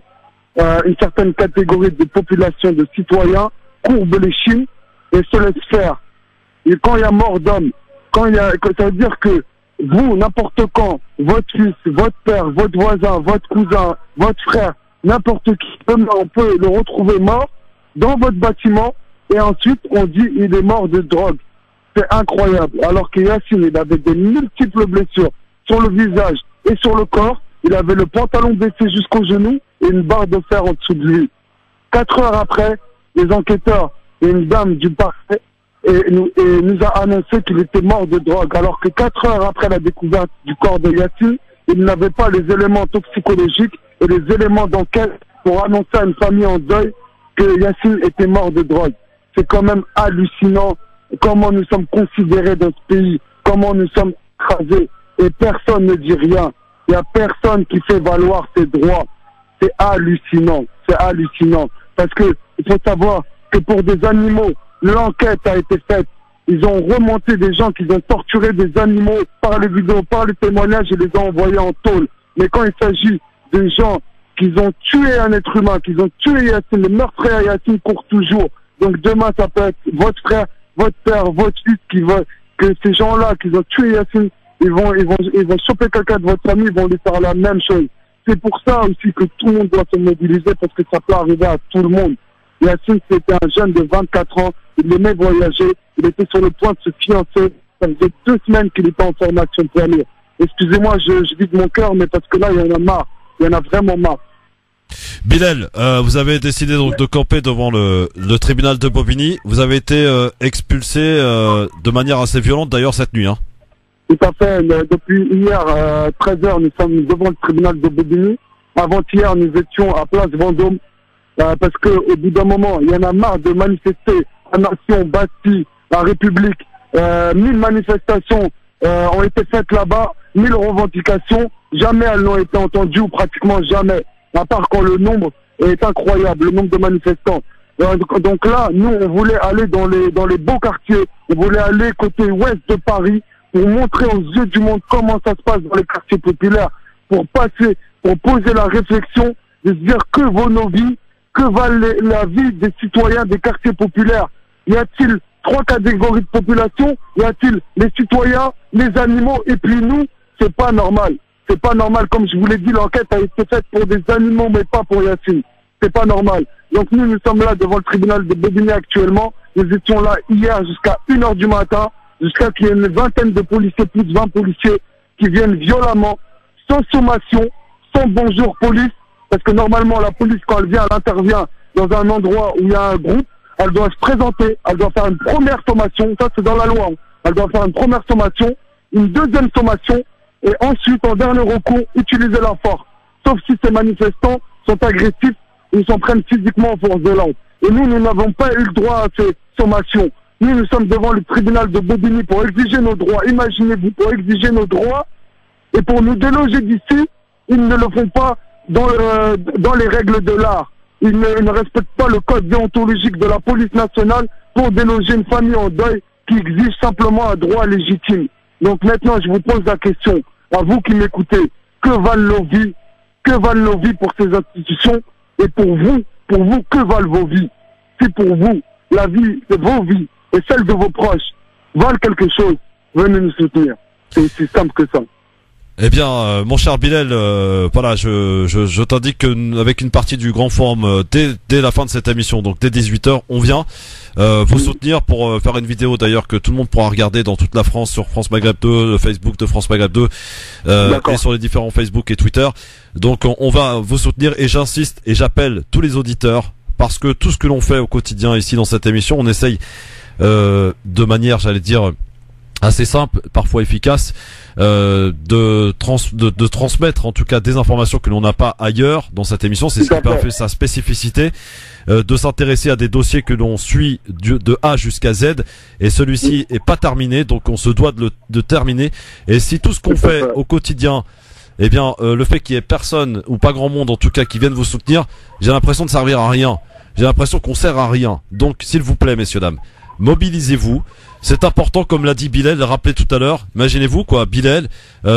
une certaine catégorie de population, de citoyens, courbe les chines et se laisse faire. Et quand il y a mort d'homme, ça veut dire que vous, n'importe quand, votre fils, votre père, votre voisin, votre cousin, votre frère, n'importe qui, on peut le retrouver mort dans votre bâtiment et ensuite on dit il est mort de drogue. C'est incroyable. Alors que Yacine, il avait de multiples blessures sur le visage et sur le corps. Il avait le pantalon baissé jusqu'au genou et une barre de fer en dessous de lui. 4 heures après, les enquêteurs et une dame du parquet nous a annoncé qu'il était mort de drogue. Alors que 4 heures après la découverte du corps de Yacine, il n'avait pas les éléments toxicologiques et les éléments d'enquête pour annoncer à une famille en deuil que Yacine était mort de drogue. C'est quand même hallucinant comment nous sommes considérés dans ce pays, comment nous sommes écrasés et personne ne dit rien. Il n'y a personne qui fait valoir ses droits. C'est hallucinant, parce que il faut savoir que pour des animaux, l'enquête a été faite. Ils ont remonté des gens qui ont torturé des animaux par les vidéos, par les témoignages et les ont envoyés en tôle. Mais quand il s'agit de gens qui ont tué un être humain, qui ont tué Yacine, le meurtrier à Yacine court toujours. Donc demain, ça peut être votre frère, votre père, votre fils qui veut que ces gens-là qui ont tué Yacine, ils vont choper quelqu'un de votre famille, ils vont lui faire la même chose. C'est pour ça aussi que tout le monde doit se mobiliser parce que ça peut arriver à tout le monde. Yacine, c'était un jeune de 24 ans, il aimait voyager, il était sur le point de se fiancer. Ça faisait 2 semaines qu'il était en formation pour aller. Excusez-moi, je vide mon cœur, mais parce que là, il y en a marre. Il y en a vraiment marre. Bilal, vous avez décidé donc de camper devant le tribunal de Bobigny. Vous avez été expulsé de manière assez violente d'ailleurs cette nuit. Hein. Tout à fait. Depuis hier, 13h, nous sommes devant le tribunal de Bobigny. Avant-hier, nous étions à Place Vendôme. Parce que au bout d'un moment, il y en a marre de manifester à Nation, Bastille, la République. 1000 manifestations ont été faites là-bas, 1000 revendications. Jamais elles n'ont été entendues ou pratiquement jamais. À part quand le nombre est incroyable, le nombre de manifestants. Donc là, nous, on voulait aller dans les beaux quartiers. On voulait aller côté ouest de Paris pour montrer aux yeux du monde comment ça se passe dans les quartiers populaires. Pour poser la réflexion de se dire que vaut nos vies, que valent la vie des citoyens des quartiers populaires. Y a-t-il 3 catégories de population? Y a-t-il les citoyens, les animaux et puis nous? C'est pas normal. C'est pas normal. Comme je vous l'ai dit, l'enquête a été faite pour des animaux mais pas pour Yacine. C'est pas normal. Donc nous sommes là devant le tribunal de Bobigny actuellement. Nous étions là hier jusqu'à 1h du matin, jusqu'à qu'il y ait une vingtaine de policiers, plus de 20 policiers qui viennent violemment, sans sommation, sans bonjour police. Parce que normalement, la police, quand elle vient, elle intervient dans un endroit où il y a un groupe, elle doit se présenter, elle doit faire une première sommation, ça c'est dans la loi, elle doit faire une première sommation, une deuxième sommation, et ensuite, en dernier recours, utiliser la force. Sauf si ces manifestants sont agressifs, ils s'en prennent physiquement aux forces de l'ordre. Et nous n'avons pas eu le droit à ces sommations. Nous sommes devant le tribunal de Bobigny pour exiger nos droits. Imaginez-vous, pour exiger nos droits, et pour nous déloger d'ici, ils ne le font pas dans les règles de l'art. Ils ne respectent pas le code déontologique de la police nationale pour déloger une famille en deuil qui exige simplement un droit légitime. Donc maintenant, je vous pose la question, à vous qui m'écoutez, que valent nos vies? Que valent nos vies pour ces institutions? Et pour vous, que valent vos vies? Si pour vous, la vie de vos vies et celle de vos proches valent quelque chose, venez nous soutenir. C'est aussi simple que ça. Eh bien, mon cher Bilal, voilà, je t'indique qu'avec une partie du Grand Forum, dès la fin de cette émission, donc dès 18h, on vient vous soutenir pour faire une vidéo d'ailleurs que tout le monde pourra regarder dans toute la France sur France Maghreb 2, le Facebook de France Maghreb 2, et sur les différents Facebook et Twitter. Donc on va vous soutenir et j'insiste et j'appelle tous les auditeurs parce que tout ce que l'on fait au quotidien ici dans cette émission, on essaye de manière, j'allais dire, assez simple, parfois efficace, de transmettre en tout cas des informations que l'on n'a pas ailleurs dans cette émission. C'est ce qui fait sa spécificité, de s'intéresser à des dossiers que l'on suit de A jusqu'à Z, et celui-ci est pas terminé, donc on se doit de terminer. Et si tout ce qu'on fait au quotidien, eh bien le fait qu'il y ait personne ou pas grand monde en tout cas qui vienne vous soutenir, j'ai l'impression de servir à rien. J'ai l'impression qu'on sert à rien. Donc s'il vous plaît, messieurs dames, mobilisez-vous. C'est important, comme l'a dit Bilal, le rappelait tout à l'heure. Imaginez-vous quoi, Bilal,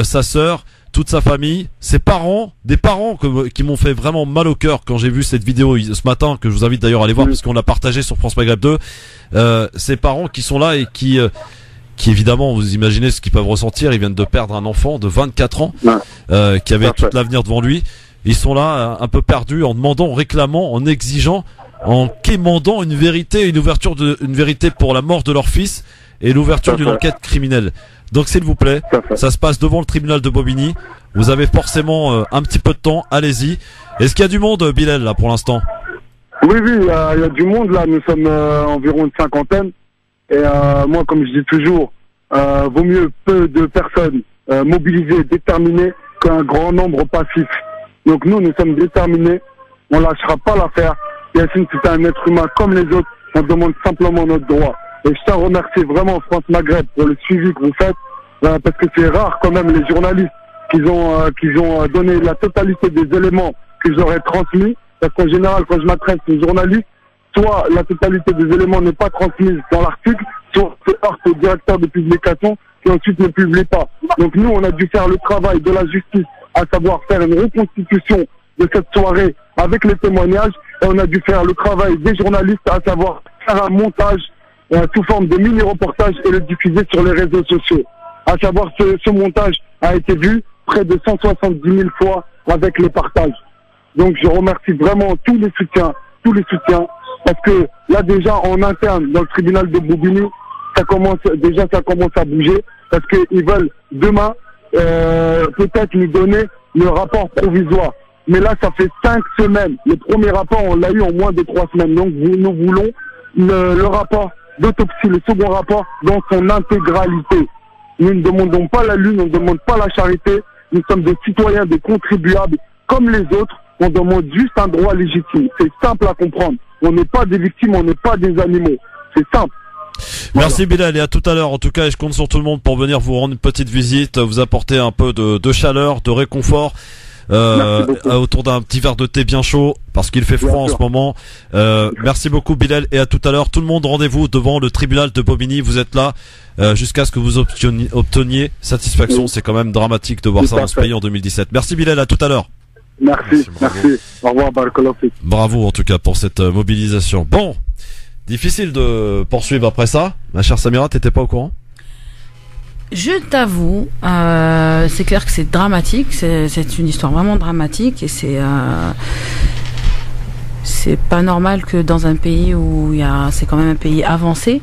sa sœur, toute sa famille, ses parents, des parents qui m'ont fait vraiment mal au cœur quand j'ai vu cette vidéo ce matin, que je vous invite d'ailleurs à aller voir parce qu'on l'a partagé sur France Maghreb 2. Ces parents qui sont là et qui évidemment, vous imaginez ce qu'ils peuvent ressentir. Ils viennent de perdre un enfant de 24 ans qui avait tout l'avenir devant lui. Ils sont là un peu perdus en demandant, en réclamant, en exigeant, en quémandant une vérité, une vérité pour la mort de leur fils et l'ouverture d'une enquête criminelle. Donc s'il vous plaît, ça se passe devant le tribunal de Bobigny. Vous avez forcément un petit peu de temps, allez-y. Est-ce qu'il y a du monde, Bilal, là, pour l'instant? Oui, il y a du monde, là. Nous sommes environ une cinquantaine. Et moi, comme je dis toujours, vaut mieux peu de personnes mobilisées, déterminées, qu'un grand nombre passif. Donc nous sommes déterminés. On lâchera pas l'affaire. Yacine, c'est un être humain comme les autres. On demande simplement notre droit. Et je tiens à remercier vraiment France Maghreb pour le suivi que vous faites, parce que c'est rare quand même les journalistes qui ont donné la totalité des éléments que j'aurais transmis. Parce qu'en général, quand je m'adresse aux journalistes, soit la totalité des éléments n'est pas transmise dans l'article, soit c'est heurte au directeur de publication qui ensuite ne publie pas. Donc nous, on a dû faire le travail de la justice, à savoir faire une reconstitution de cette soirée avec les témoignages, et on a dû faire le travail des journalistes, à savoir faire un montage sous forme de mini-reportage et le diffuser sur les réseaux sociaux. À savoir, ce montage a été vu près de 170 000 fois avec les partages. Donc je remercie vraiment tous les soutiens, parce que là déjà en interne dans le tribunal de Bobigny, ça commence à bouger, parce qu'ils veulent demain peut-être nous donner le rapport provisoire. Mais là ça fait 5 semaines. Le premier rapport on l'a eu en moins de 3 semaines. Donc nous voulons le rapport d'autopsie, le second rapport dans son intégralité. Nous ne demandons pas la lune, on ne demande pas la charité. Nous sommes des citoyens, des contribuables comme les autres. On demande juste un droit légitime. C'est simple à comprendre. On n'est pas des victimes, on n'est pas des animaux. C'est simple. Merci Bilal, et à tout à l'heure en tout cas, et je compte sur tout le monde pour venir vous rendre une petite visite, vous apporter un peu de chaleur, de réconfort, autour d'un petit verre de thé bien chaud, parce qu'il fait froid en ce moment. Merci beaucoup Bilal, et à tout à l'heure. Tout le monde, rendez-vous devant le tribunal de Bobigny. Vous êtes là jusqu'à ce que vous obteniez satisfaction. C'est quand même dramatique de voir ça dans ce pays en 2017. Merci Bilal, à tout à l'heure. Merci. Au revoir, Barakallahu fik. Bravo en tout cas pour cette mobilisation. Bon, difficile de poursuivre après ça. Ma chère Samira, t'étais pas au courant? Je t'avoue, c'est clair que c'est dramatique, c'est une histoire vraiment dramatique, et c'est pas normal que dans un pays où c'est quand même un pays avancé,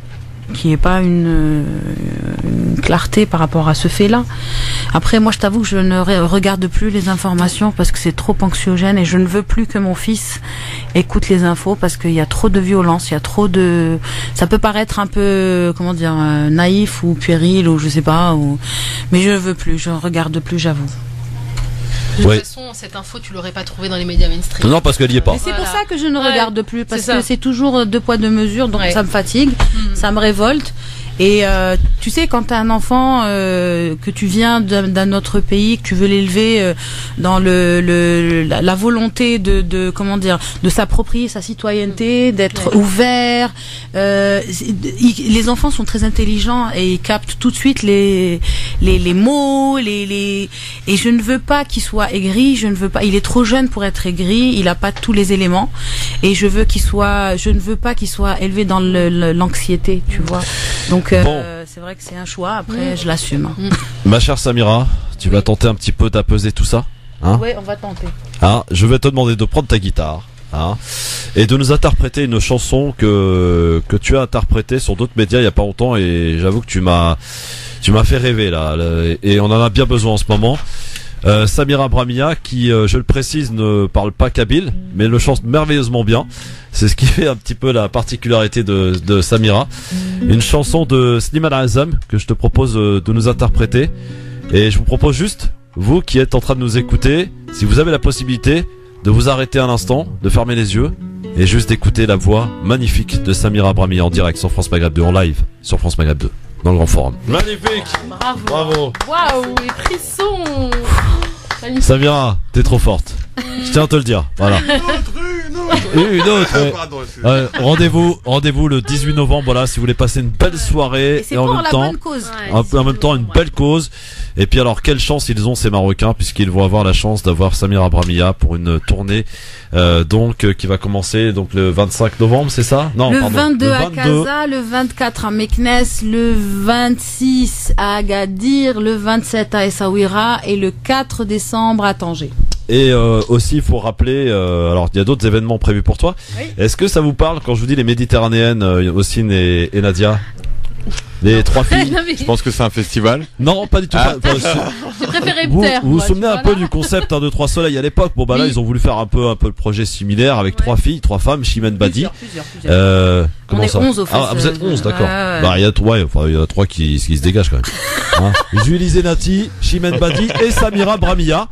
qu'il n'y ait pas une clarté par rapport à ce fait-là. Après, moi, je t'avoue que je ne regarde plus les informations parce que c'est trop anxiogène, et je ne veux plus que mon fils écoute les infos parce qu'il y a trop de violence, il y a trop de... Ça peut paraître un peu, comment dire, naïf ou puéril ou je sais pas, mais je ne veux plus, je ne regarde plus, j'avoue. De toute façon, cette info, tu l'aurais pas trouvée dans les médias mainstream. Non, parce qu'elle y est pas. Et c'est pour ça que je ne regarde plus, parce que c'est toujours 2 poids 2 mesures, donc ça me fatigue, ça me révolte. Et tu sais, quand t'as un enfant que tu viens d'un autre pays, que tu veux l'élever dans la volonté de comment dire, de s'approprier sa citoyenneté, d'être ouvert. Les enfants sont très intelligents et ils captent tout de suite les mots, et je ne veux pas qu'il soit aigri. Je ne veux pas. Il est trop jeune pour être aigri. Il a pas tous les éléments. Et je ne veux pas qu'il soit élevé dans l'anxiété, tu vois. Donc c'est vrai que c'est un choix, après je l'assume. Ma chère Samira, tu vas tenter un petit peu d'apaiser tout ça, hein? Oui, on va tenter. Je vais te demander de prendre ta guitare, et de nous interpréter une chanson que tu as interprétée sur d'autres médias il y a pas longtemps, et j'avoue que tu m'as fait rêver là, et on en a bien besoin en ce moment. Samira Bramia, qui je le précise ne parle pas kabyle, mais le chante merveilleusement bien. C'est ce qui fait un petit peu la particularité de Samira. Une chanson de Slimane Azam que je te propose de nous interpréter, et je vous propose juste, vous qui êtes en train de nous écouter, si vous avez la possibilité de vous arrêter un instant, de fermer les yeux et juste d'écouter la voix magnifique de Samira Bramia en direct sur France Maghreb 2, en live sur France Maghreb 2, dans le Grand Forum. Magnifique. Bravo. Waouh, les frissons. Samira, t'es trop forte. Je tiens à te le dire. Voilà. Une autre. Rendez-vous le 18 novembre. Voilà, si vous voulez passer une belle soirée Et en même temps, en même temps une belle cause. Et puis alors, quelle chance ils ont ces Marocains, puisqu'ils vont avoir la chance d'avoir Samira Bramia pour une tournée qui va commencer donc le 25 novembre, c'est ça? Non, le pardon. 22 à Casa, le 24 à Meknes, le 26 à Agadir, le 27 à Essaouira et le 4 décembre à Tanger. Et aussi, il faut rappeler, alors il y a d'autres événements prévus pour toi. Oui. Est-ce que ça vous parle quand je vous dis les Méditerranéennes, Ossine et Nadia? Les trois filles. Je pense que c'est un festival. Non, pas du tout. J'ai préféré Vous vous souvenez un peu du concept 2, 3 soleils à l'époque? Bon bah là, ils ont voulu faire un peu le projet similaire avec 3 filles, 3 femmes, Chimène Badi. Plusieurs. Comment on est ça? 11 au fait. Vous êtes 11, d'accord. Bah il y a 3 qui se dégagent quand même. Julie Zenati, Chimène Badi et Samira Bramia.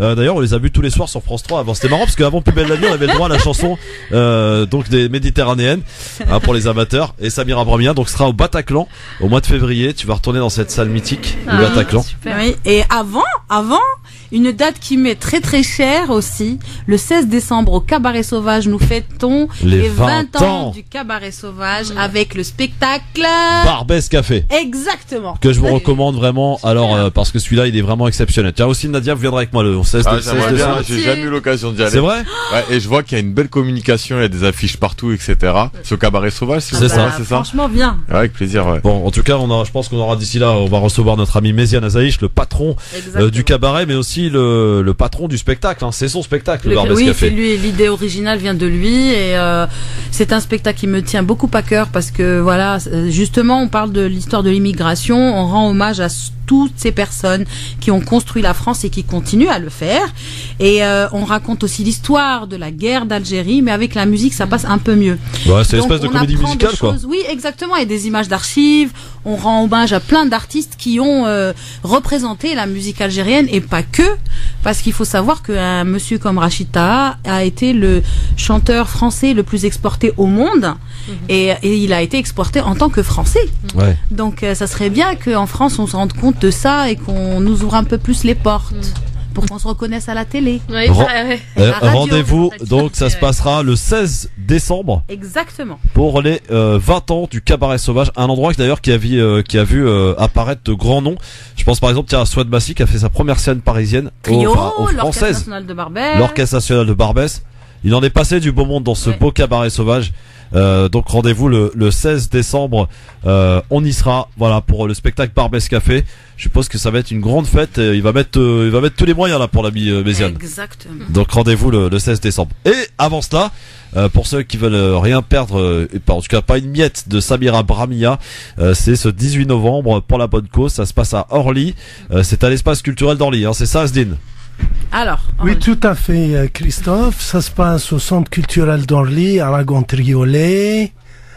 D'ailleurs, on les a vus tous les soirs sur France 3. Avant, c'était marrant parce qu'avant Plus belle la vie, on avait le droit à la chanson donc des Méditerranéennes pour les amateurs. Et Samira Bramia donc sera au Bataclan au mois de février. Tu vas retourner dans cette salle mythique, le Bataclan. Super. Oui. Et avant, une date qui m'est très très chère aussi. Le 16 décembre au Cabaret Sauvage, nous fêtons les 20 ans du Cabaret Sauvage avec le spectacle Barbès Café. Exactement. Que je vous recommande vraiment. Alors parce que celui-là, il est vraiment exceptionnel. Tiens, aussi Nadia, vous viendrez avec moi le 16 décembre. J'ai jamais eu l'occasion d'y aller. C'est vrai? Ouais, et je vois qu'il y a une belle communication, il y a des affiches partout, etc. Ce Cabaret Sauvage, c'est ça. Franchement, bien. Ouais, avec plaisir. Ouais. Bon, en tout cas, je pense qu'on aura d'ici là, on va recevoir notre ami Méziane Azaïch, le patron du cabaret, mais aussi le patron du spectacle. Hein. C'est son spectacle, le Barbès Café. Oui, l'idée originale vient de lui et c'est un spectacle qui me tient beaucoup à cœur parce que voilà, justement, on parle de l'histoire de l'immigration, on rend hommage à toutes ces personnes qui ont construit la France et qui continuent à le faire. Et on raconte aussi l'histoire de la guerre d'Algérie, mais avec la musique, ça passe un peu mieux. Ouais, c'est une espèce de comédie musicale, quoi. Oui, exactement. Et des images d'archives. On rend hommage à plein d'artistes qui ont représenté la musique algérienne et pas que. Parce qu'il faut savoir qu'un monsieur comme Rachid Taha a été le chanteur français le plus exporté au monde. Et il a été exporté en tant que français. Ouais. Donc ça serait bien qu'en France on se rende compte de ça et qu'on nous ouvre un peu plus les portes pour qu'on se reconnaisse à la télé. Oui, rendez-vous, donc ça se passera le 16 décembre. Exactement. Pour les 20 ans du Cabaret Sauvage, un endroit d'ailleurs qui a vu apparaître de grands noms. Je pense par exemple à Souad Massi qui a fait sa première scène parisienne aux Françaises. L'Orchestre National de Barbès. L'Orchestre National de Barbès. Il en est passé du beau monde dans ce beau Cabaret Sauvage. Donc rendez-vous le 16 décembre, on y sera, voilà, pour le spectacle Barbès Café. Je suppose que ça va être une grande fête. Il va mettre tous les moyens là pour l'ami Méziane. Exactement. Donc rendez-vous le 16 décembre. Et avant cela, pour ceux qui veulent rien perdre, en tout cas pas une miette de Samira Bramia, c'est ce 18 novembre pour la bonne cause. Ça se passe à Orly. C'est à l'espace culturel d'Orly. Hein, c'est ça, Asdine? Alors, oui, tout à fait, Christophe. Ça se passe au Centre culturel d'Orly, Aragon-Triolet,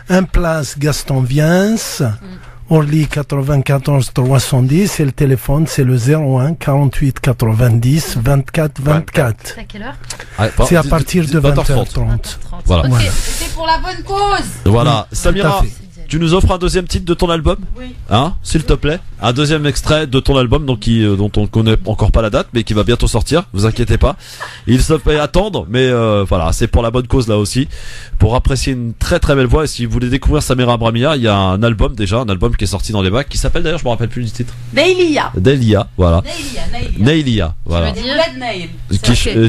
1 place Gaston Viens, Orly 94 310, et le téléphone c'est le 01 48 90 24 24. C'est à quelle heure? C'est à partir de 20h30. Voilà. Okay. C'est pour la bonne cause. Voilà, Samira. Tu nous offres un deuxième titre de ton album? Oui. Hein, s'il te plaît. Un deuxième extrait de ton album, donc dont on ne connaît encore pas la date, mais qui va bientôt sortir. Vous inquiétez pas. Il se fait attendre, mais voilà, c'est pour la bonne cause là aussi. Pour apprécier une très très belle voix. Et si vous voulez découvrir Samira Bramia, il y a un album qui est sorti dans les bacs, qui s'appelle d'ailleurs, je me rappelle plus du titre. Dailia, voilà. Nailia, voilà.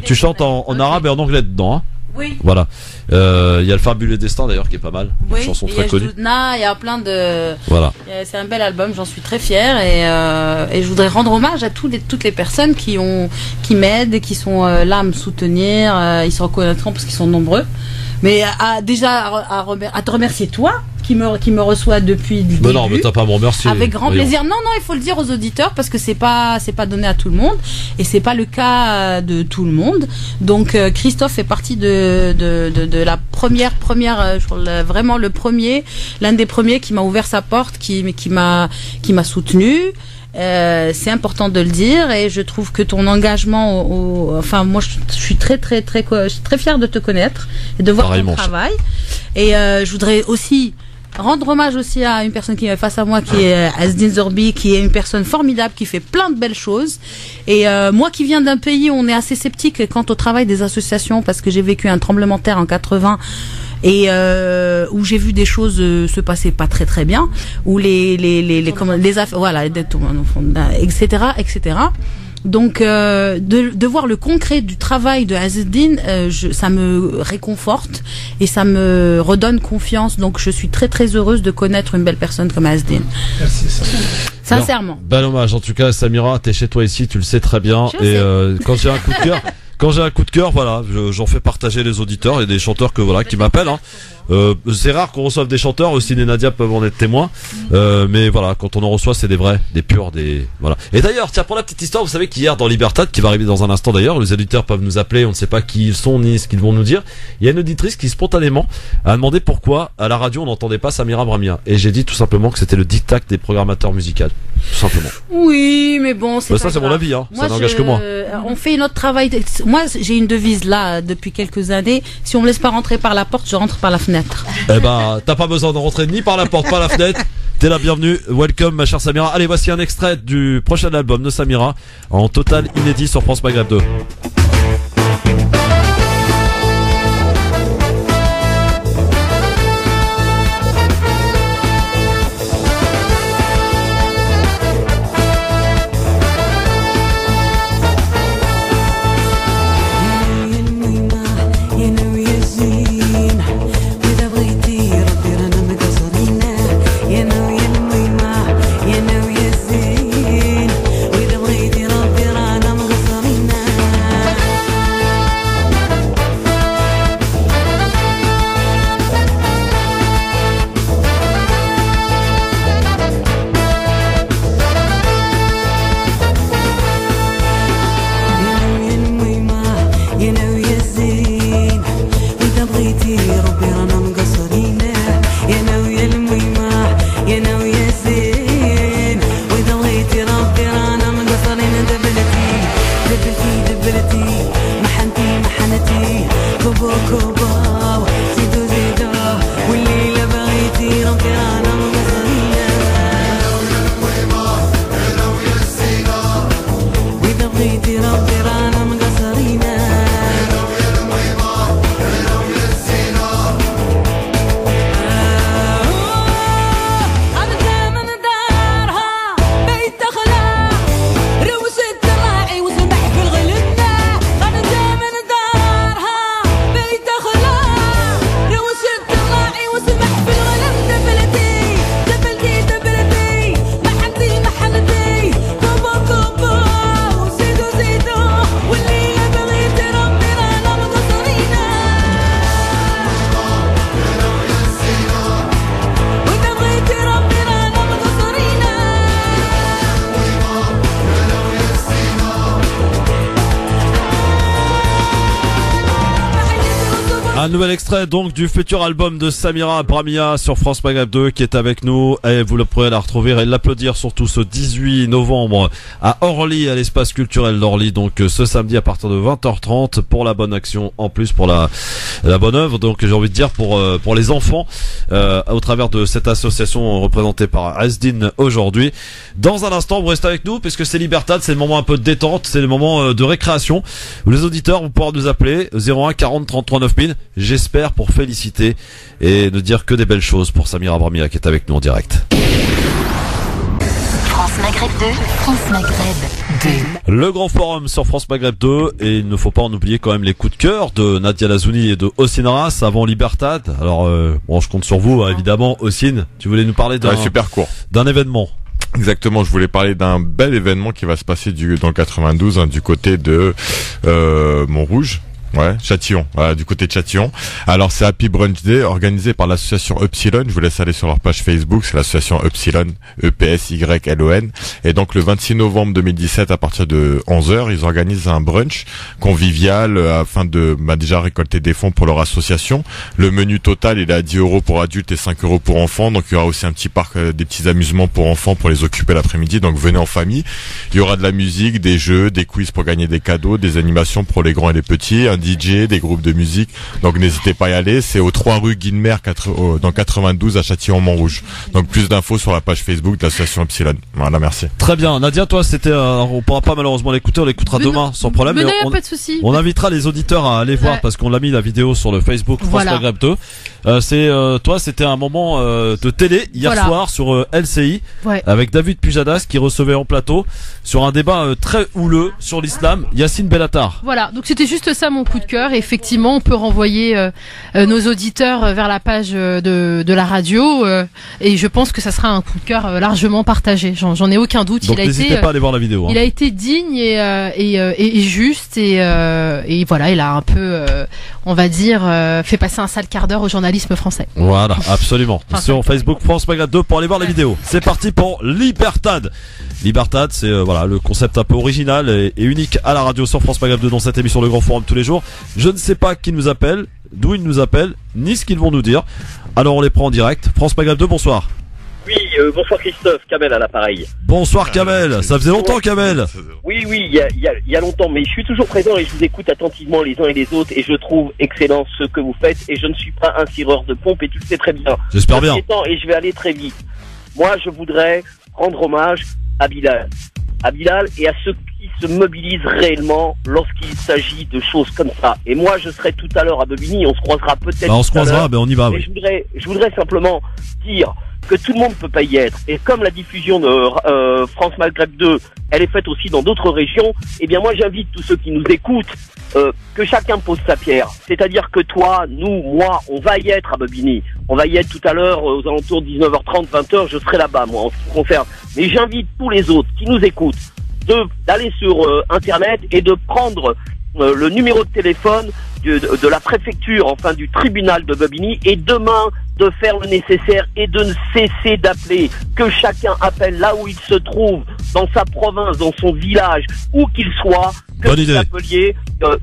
Tu chantes en arabe et en anglais dedans, hein? Oui. Voilà. Il y a le Fabuleux Destin d'ailleurs qui est pas mal. Oui. Une chanson très connue. Il y a plein de. Voilà. C'est un bel album, j'en suis très fière et je voudrais rendre hommage à toutes les personnes qui m'aident et qui sont là à me soutenir. Ils se reconnaîtront parce qu'ils sont nombreux. Mais à te remercier toi qui me reçoit depuis le début. Non, mais t'as pas à me remercier. Avec grand plaisir. Non, il faut le dire aux auditeurs parce que c'est pas donné à tout le monde et c'est pas le cas de tout le monde. Donc Christophe fait partie de la première, vraiment l'un des premiers qui m'a ouvert sa porte, qui m'a soutenu. C'est important de le dire et je trouve que ton engagement enfin moi je suis très fière de te connaître et de voir ton travail et je voudrais aussi rendre hommage aussi à une personne qui est face à moi, qui est Azdine Zorbi, qui est une personne formidable, qui fait plein de belles choses. Et moi qui viens d'un pays où on est assez sceptique quant au travail des associations, parce que j'ai vécu un tremblement de terre en 80 et où j'ai vu des choses se passer pas très très bien, où les affaires, voilà, etc. Donc de voir le concret du travail de Azdine, ça me réconforte et ça me redonne confiance. Donc je suis très très heureuse de connaître une belle personne comme Azdine. Merci. Sincèrement. Bel hommage. En tout cas, Samira, t'es chez toi ici, tu le sais très bien. Quand j'ai un coup de cœur, voilà, j'en fais partager les auditeurs. Il y a des chanteurs qui m'appellent. C'est rare qu'on reçoive des chanteurs, aussi et Nadia peuvent en être témoins. Mais voilà, quand on en reçoit, c'est des vrais, des purs, voilà. Et d'ailleurs, tiens, pour la petite histoire, vous savez qu'hier dans Libertad, qui va arriver dans un instant d'ailleurs, les auditeurs peuvent nous appeler, on ne sait pas qui ils sont ni ce qu'ils vont nous dire. Il y a une auditrice qui spontanément a demandé pourquoi à la radio on n'entendait pas Samira Bramia. Et j'ai dit tout simplement que c'était le dictat des programmateurs musicaux. Tout simplement. Oui, mais bon, c'est ça, c'est mon avis, hein. Ça n'engage que moi. On fait notre travail. Moi, j'ai une devise là depuis quelques années. Si on me laisse pas rentrer par la porte, je rentre par la fenêtre. Eh ben, t'as pas besoin de rentrer ni par la porte, par la fenêtre. T'es la bienvenue. Welcome, ma chère Samira. Allez, voici un extrait du prochain album de Samira en total inédit sur France Maghreb 2. Un nouvel extrait donc du futur album de Samira Bramia sur France Maghreb 2 qui est avec nous et vous le pourrez la retrouver et l'applaudir surtout ce 18 novembre à Orly, à l'espace culturel d'Orly, donc ce samedi à partir de 20h30 pour la bonne action, en plus pour la bonne œuvre, donc j'ai envie de dire pour les enfants au travers de cette association représentée par Azdine aujourd'hui. Dans un instant vous restez avec nous puisque c'est Libertad, c'est le moment un peu de détente, c'est le moment de récréation où les auditeurs vont pouvoir nous appeler 01 40 33 9000, j'espère, pour féliciter et ne dire que des belles choses pour Samira Bramia qui est avec nous en direct. France Maghreb 2, France Maghreb 2. Le grand forum sur France Maghreb 2 et il ne faut pas en oublier quand même les coups de cœur de Nadia Lazouni et de Ossine Ras avant Libertad. Alors bon, je compte sur vous hein, évidemment. Ossine, tu voulais nous parler d'un super court d'un événement. Exactement, je voulais parler d'un bel événement qui va se passer dans le 92 hein, du côté de Montrouge. Ouais, Châtillon, voilà, du côté de Châtillon. Alors c'est Happy Brunch Day organisé par l'association Upsilon. Je vous laisse aller sur leur page Facebook, c'est l'association Upsilon, EPSYLON. Et donc le 26 novembre 2017 à partir de 11h, ils organisent un brunch convivial afin de déjà récolter des fonds pour leur association. Le menu total il est à 10 € pour adultes et 5 € pour enfants. Donc il y aura aussi un petit parc, des petits amusements pour enfants pour les occuper l'après-midi. Donc venez en famille. Il y aura de la musique, des jeux, des quiz pour gagner des cadeaux, des animations pour les grands et les petits, un DJ, des groupes de musique. Donc n'hésitez pas à y aller. C'est aux 3 rue Guilmer, dans 92 à Châtillon-Montrouge. Donc plus d'infos sur la page Facebook de l'association Epsilon. Voilà, merci. Très bien. Nadia, toi, c'était, on pourra pas malheureusement l'écouter, on l'écoutera demain sans problème. Mais on, pas de souci. On invitera les auditeurs à aller voir parce qu'on l'a mis la vidéo sur le Facebook France Maghreb 2. Toi, c'était un moment de télé hier soir sur LCI avec David Pujadas qui recevait en plateau sur un débat très houleux sur l'islam, Yacine Bellatar. Voilà, donc c'était juste ça mon coup de cœur. Et effectivement, on peut renvoyer nos auditeurs vers la page de la radio et je pense que ça sera un coup de cœur largement partagé. J'en ai aucun doute. Donc n'hésitez pas à aller voir la vidéo. Il a été digne et juste et voilà, il a un peu, on va dire, fait passer un sale quart d'heure au journalisme français. Voilà, absolument. Sur Facebook France Maghreb 2 pour aller voir la vidéo. C'est parti pour Libertad. Libertad, c'est le concept un peu original et unique à la radio sur France Maghreb 2 dans cette émission Le Grand Forum tous les jours. Je ne sais pas qui nous appelle, d'où ils nous appellent, ni ce qu'ils vont nous dire. Alors on les prend en direct. France Maghreb 2, bonsoir. Oui, bonsoir Christophe, Kamel à l'appareil. Bonsoir Kamel, ça faisait longtemps Kamel. Oui, il y a longtemps, mais je suis toujours présent et je vous écoute attentivement les uns et les autres et je trouve excellent ce que vous faites et je ne suis pas un tireur de pompe et tu le sais très bien. J'espère bien. Et je vais aller très vite. Moi, je voudrais rendre hommage à Bilal et à ceux qui se mobilisent réellement lorsqu'il s'agit de choses comme ça. Et moi, je serai tout à l'heure à Bobigny, on se croisera peut-être. On se croisera, on y va. Oui. Je voudrais simplement dire que tout le monde peut pas y être. Et comme la diffusion de France Maghreb 2, elle est faite aussi dans d'autres régions, eh bien moi j'invite tous ceux qui nous écoutent que chacun pose sa pierre. C'est-à-dire que toi, nous, moi, on va y être à Bobigny. On va y être tout à l'heure aux alentours de 19h30, 20h, je serai là-bas, moi, en ce qui me concerne. Mais j'invite tous les autres qui nous écoutent d'aller sur Internet et de prendre le numéro de téléphone de la préfecture, enfin du tribunal de Bobigny, et demain de faire le nécessaire et de ne cesser d'appeler, que chacun appelle là où il se trouve, dans sa province, dans son village, où qu'il soit, que vous appeliez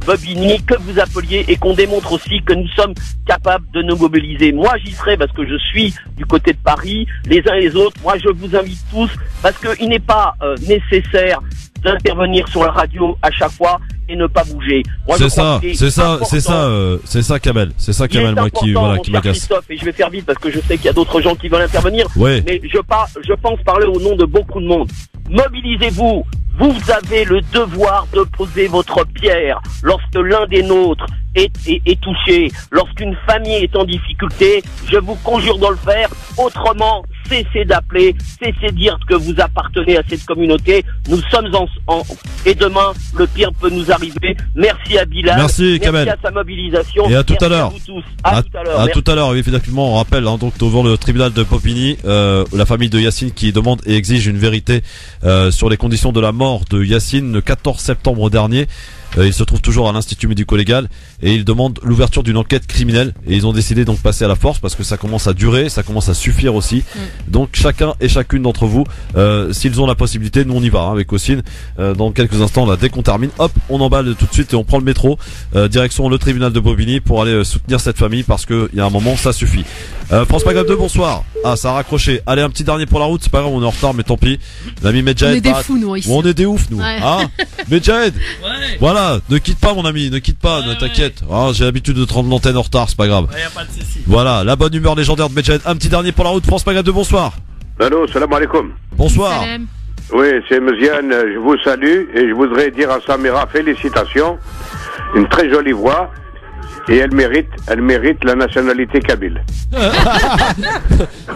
Bobigny, que vous appeliez, et qu'on démontre aussi que nous sommes capables de nous mobiliser. Moi j'y serai parce que je suis du côté de Paris, les uns et les autres. Moi je vous invite tous parce qu'il n'est pas nécessaire d'intervenir sur la radio à chaque fois et ne pas bouger. C'est ça Kamel, moi qui m'agace. Et je vais faire vite parce que je sais qu'il y a d'autres gens qui veulent intervenir. Ouais. Mais je pense parler au nom de beaucoup de monde. Mobilisez-vous. Vous avez le devoir de poser votre pierre lorsque l'un des nôtres est touché, lorsqu'une famille est en difficulté. Je vous conjure de le faire. Autrement, cessez d'appeler, cessez de dire que vous appartenez à cette communauté. Nous sommes et demain, le pire peut nous arriver. Merci à Bilal. Merci Kamel. Merci à sa mobilisation. Et à tout à l'heure. À tout à l'heure. Effectivement, on rappelle donc devant le tribunal de Bobigny, la famille de Yacine qui demande et exige une vérité sur les conditions de la mort de Yacine le 14 septembre dernier. Il se trouve toujours à l'Institut médico-légal et il demande l'ouverture d'une enquête criminelle et ils ont décidé donc de passer à la force parce que ça commence à durer, ça commence à suffire aussi. Donc chacun et chacune d'entre vous, s'ils ont la possibilité, nous on y va avec Ossine. Dans quelques instants là, dès qu'on termine, hop, on emballe tout de suite et on prend le métro direction le tribunal de Bobigny pour aller soutenir cette famille parce que il y a un moment ça suffit. France Maghreb 2, bonsoir. Ah, ça a raccroché. Allez, un petit dernier pour la route, c'est pas grave, on est en retard mais tant pis. L'ami Medjahed. On est des fous nous ici. On est des oufs nous. Ouais. Hein Medjahed. Ouais. Voilà, ne quitte pas mon ami, ne quitte pas, ne t'inquiète. Ah, j'ai l'habitude de te rendre l'antenne en retard, c'est pas grave. Y a pas de souci. Voilà, la bonne humeur légendaire de Medjahed. Un petit dernier pour la route, France Maghreb 2, bonsoir. Allô, salam alaikum. Bonsoir. Salam. Oui, c'est Meziane, je vous salue et je voudrais dire à Samira félicitations, une très jolie voix. Et elle mérite la nationalité kabyle.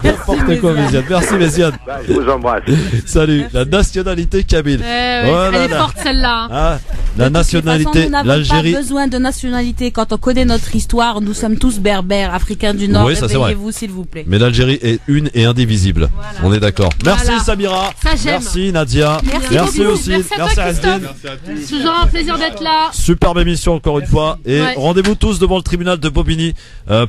N'importe quoi, Méziane. Merci, Méziane. Je vous embrasse. Salut. La nationalité kabyle. Elle est forte, celle-là. Ah, la nationalité, nous n'avons l'Algérie. pas besoin de nationalité. Quand on connaît notre histoire, nous sommes tous berbères, africains du Nord. Oui, ça, c'est vrai. Réveillez-vous, s'il vous plaît. Mais l'Algérie est une et indivisible. Voilà. On est d'accord. Merci, voilà. Samira. Ça, j'aime. Merci, Nadia. Merci aussi. Merci à toi, c'est toujours un plaisir d'être là. Superbe émission, encore une fois. Et rendez-vous tous devant le tribunal de Bobigny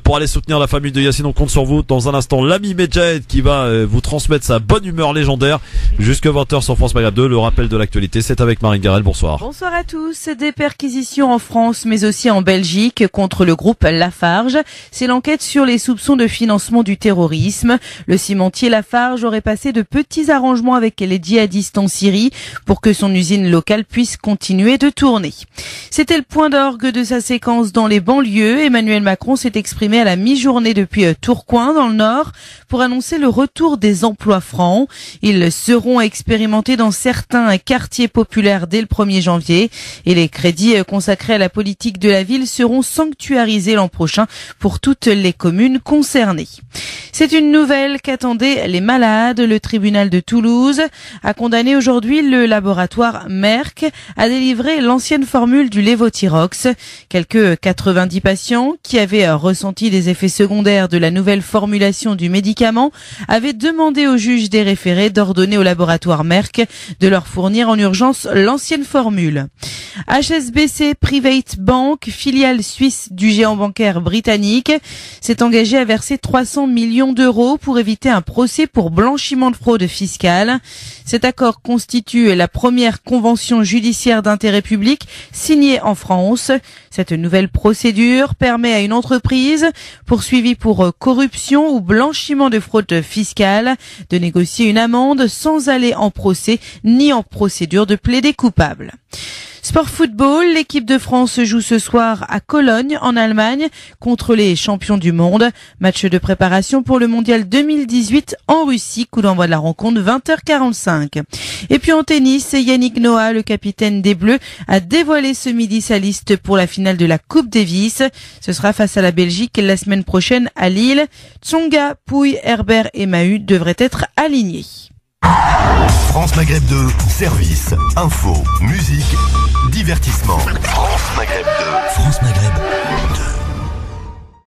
pour aller soutenir la famille de Yacine. On compte sur vous. Dans un instant, l'ami Medjahed qui va vous transmettre sa bonne humeur légendaire jusqu'à 20h sur France Maghreb 2. Le rappel de l'actualité, c'est avec Marine Garel. Bonsoir. Bonsoir à tous. tous, des perquisitions en France mais aussi en Belgique contre le groupe Lafarge. C'est l'enquête sur les soupçons de financement du terrorisme. Le cimentier Lafarge aurait passé de petits arrangements avec les djihadistes en Syrie pour que son usine locale puisse continuer de tourner. C'était le point d'orgue de sa séquence dans les banlieues. Emmanuel Macron s'est exprimé à la mi-journée depuis Tourcoing dans le Nord pour annoncer le retour des emplois francs. Ils seront expérimentés dans certains quartiers populaires dès le 1er janvier et les crédits consacrés à la politique de la ville seront sanctuarisés l'an prochain pour toutes les communes concernées. C'est une nouvelle qu'attendaient les malades. Le tribunal de Toulouse a condamné aujourd'hui le laboratoire Merck à délivrer l'ancienne formule du Levothyrox. Quelques 90 patients qui avaient ressenti des effets secondaires de la nouvelle formulation du médicament avaient demandé au juge des référés d'ordonner au laboratoire Merck de leur fournir en urgence l'ancienne formule. HSBC Private Bank, filiale suisse du géant bancaire britannique, s'est engagé à verser 300 millions d'euros pour éviter un procès pour blanchiment de fraude fiscale. Cet accord constitue la première convention judiciaire d'intérêt public signée en France. Cette nouvelle procédure permet à une entreprise poursuivie pour corruption ou blanchiment de fraude fiscale de négocier une amende sans aller en procès ni en procédure de plaider coupable. Sport football, l'équipe de France joue ce soir à Cologne, en Allemagne, contre les champions du monde. Match de préparation pour le mondial 2018 en Russie, coup d'envoi de la rencontre 20h45. Et puis en tennis, Yannick Noah, le capitaine des Bleus, a dévoilé ce midi sa liste pour la finale de la Coupe Davis. Ce sera face à la Belgique la semaine prochaine à Lille. Tsonga, Pouille, Herbert et Mahut devraient être alignés. France Maghreb 2, service, info, musique, divertissement. France Maghreb 2. France Maghreb.